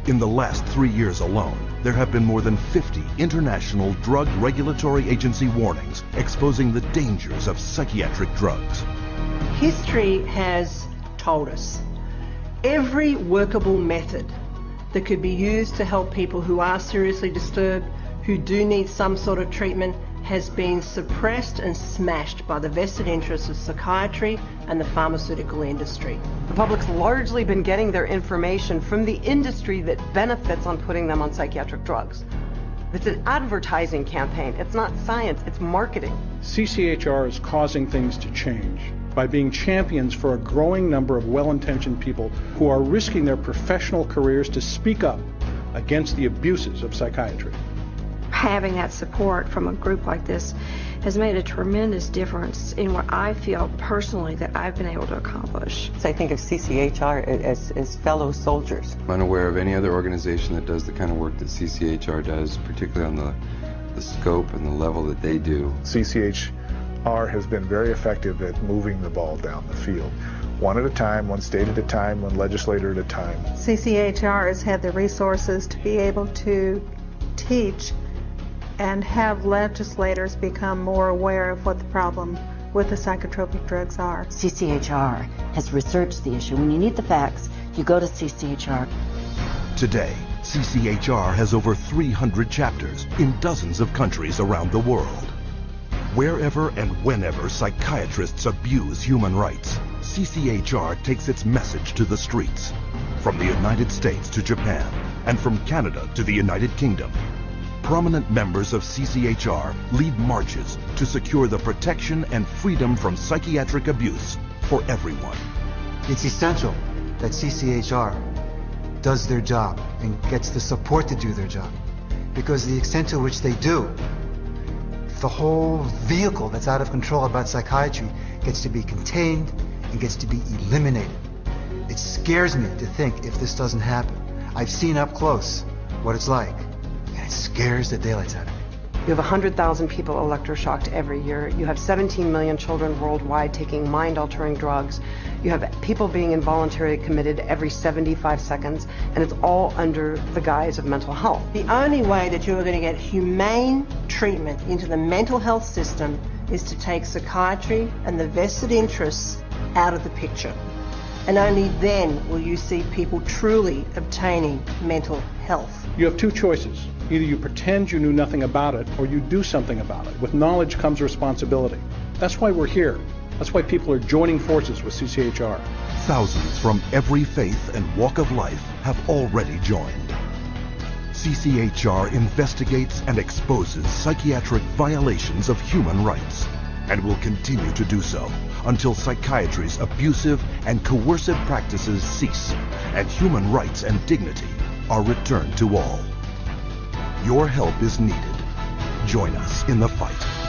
[SPEAKER 10] In the last 3 years alone, there have been more than 50 international drug regulatory agency warnings exposing the dangers of psychiatric drugs.
[SPEAKER 8] History has told us every workable method that could be used to help people who are seriously disturbed, who do need some sort of treatment, has been suppressed and smashed by the vested interests of psychiatry and the pharmaceutical industry.
[SPEAKER 14] The public's largely been getting their information from the industry that benefits on putting them on psychiatric drugs. It's an advertising campaign. It's not science, it's marketing.
[SPEAKER 13] CCHR is causing things to change by being champions for a growing number of well-intentioned people who are risking their professional careers to speak up against the abuses of psychiatry.
[SPEAKER 15] Having that support from a group like this has made a tremendous difference in what I feel personally that I've been able to accomplish.
[SPEAKER 16] So I think of CCHR as fellow soldiers.
[SPEAKER 17] I'm unaware of any other organization that does the kind of work that CCHR does, particularly on the scope and the level that they do.
[SPEAKER 18] CCHR has been very effective at moving the ball down the field. One at a time, one state at a time, one legislator at a time.
[SPEAKER 19] CCHR has had the resources to be able to teach
[SPEAKER 4] and have legislators become more aware of what the problem with the psychotropic drugs are.
[SPEAKER 5] CCHR has researched the issue. When you need the facts, you go to CCHR.
[SPEAKER 10] Today, CCHR has over 300 chapters in dozens of countries around the world. Wherever and whenever psychiatrists abuse human rights, CCHR takes its message to the streets. From the United States to Japan, and from Canada to the United Kingdom, prominent members of CCHR lead marches to secure the protection and freedom from psychiatric abuse for everyone.
[SPEAKER 19] It's essential that CCHR does their job and gets the support to do their job, because the extent to which they do, the whole vehicle that's out of control about psychiatry gets to be contained and gets to be eliminated. It scares me to think if this doesn't happen. I've seen up close what it's like, and it scares the daylights out of me.
[SPEAKER 14] You have 100,000 people electroshocked every year. You have 17 million children worldwide taking mind-altering drugs. You have people being involuntarily committed every 75 seconds, and it's all under the guise of mental health.
[SPEAKER 8] The only way that you are going to get humane treatment into the mental health system is to take psychiatry and the vested interests out of the picture. And only then will you see people truly obtaining mental health.
[SPEAKER 13] You have two choices. Either you pretend you knew nothing about it, or you do something about it. With knowledge comes responsibility. That's why we're here. That's why people are joining forces with CCHR.
[SPEAKER 10] Thousands from every faith and walk of life have already joined. CCHR investigates and exposes psychiatric violations of human rights, and will continue to do so until psychiatry's abusive and coercive practices cease and human rights and dignity are returned to all. Your help is needed. Join us in the fight.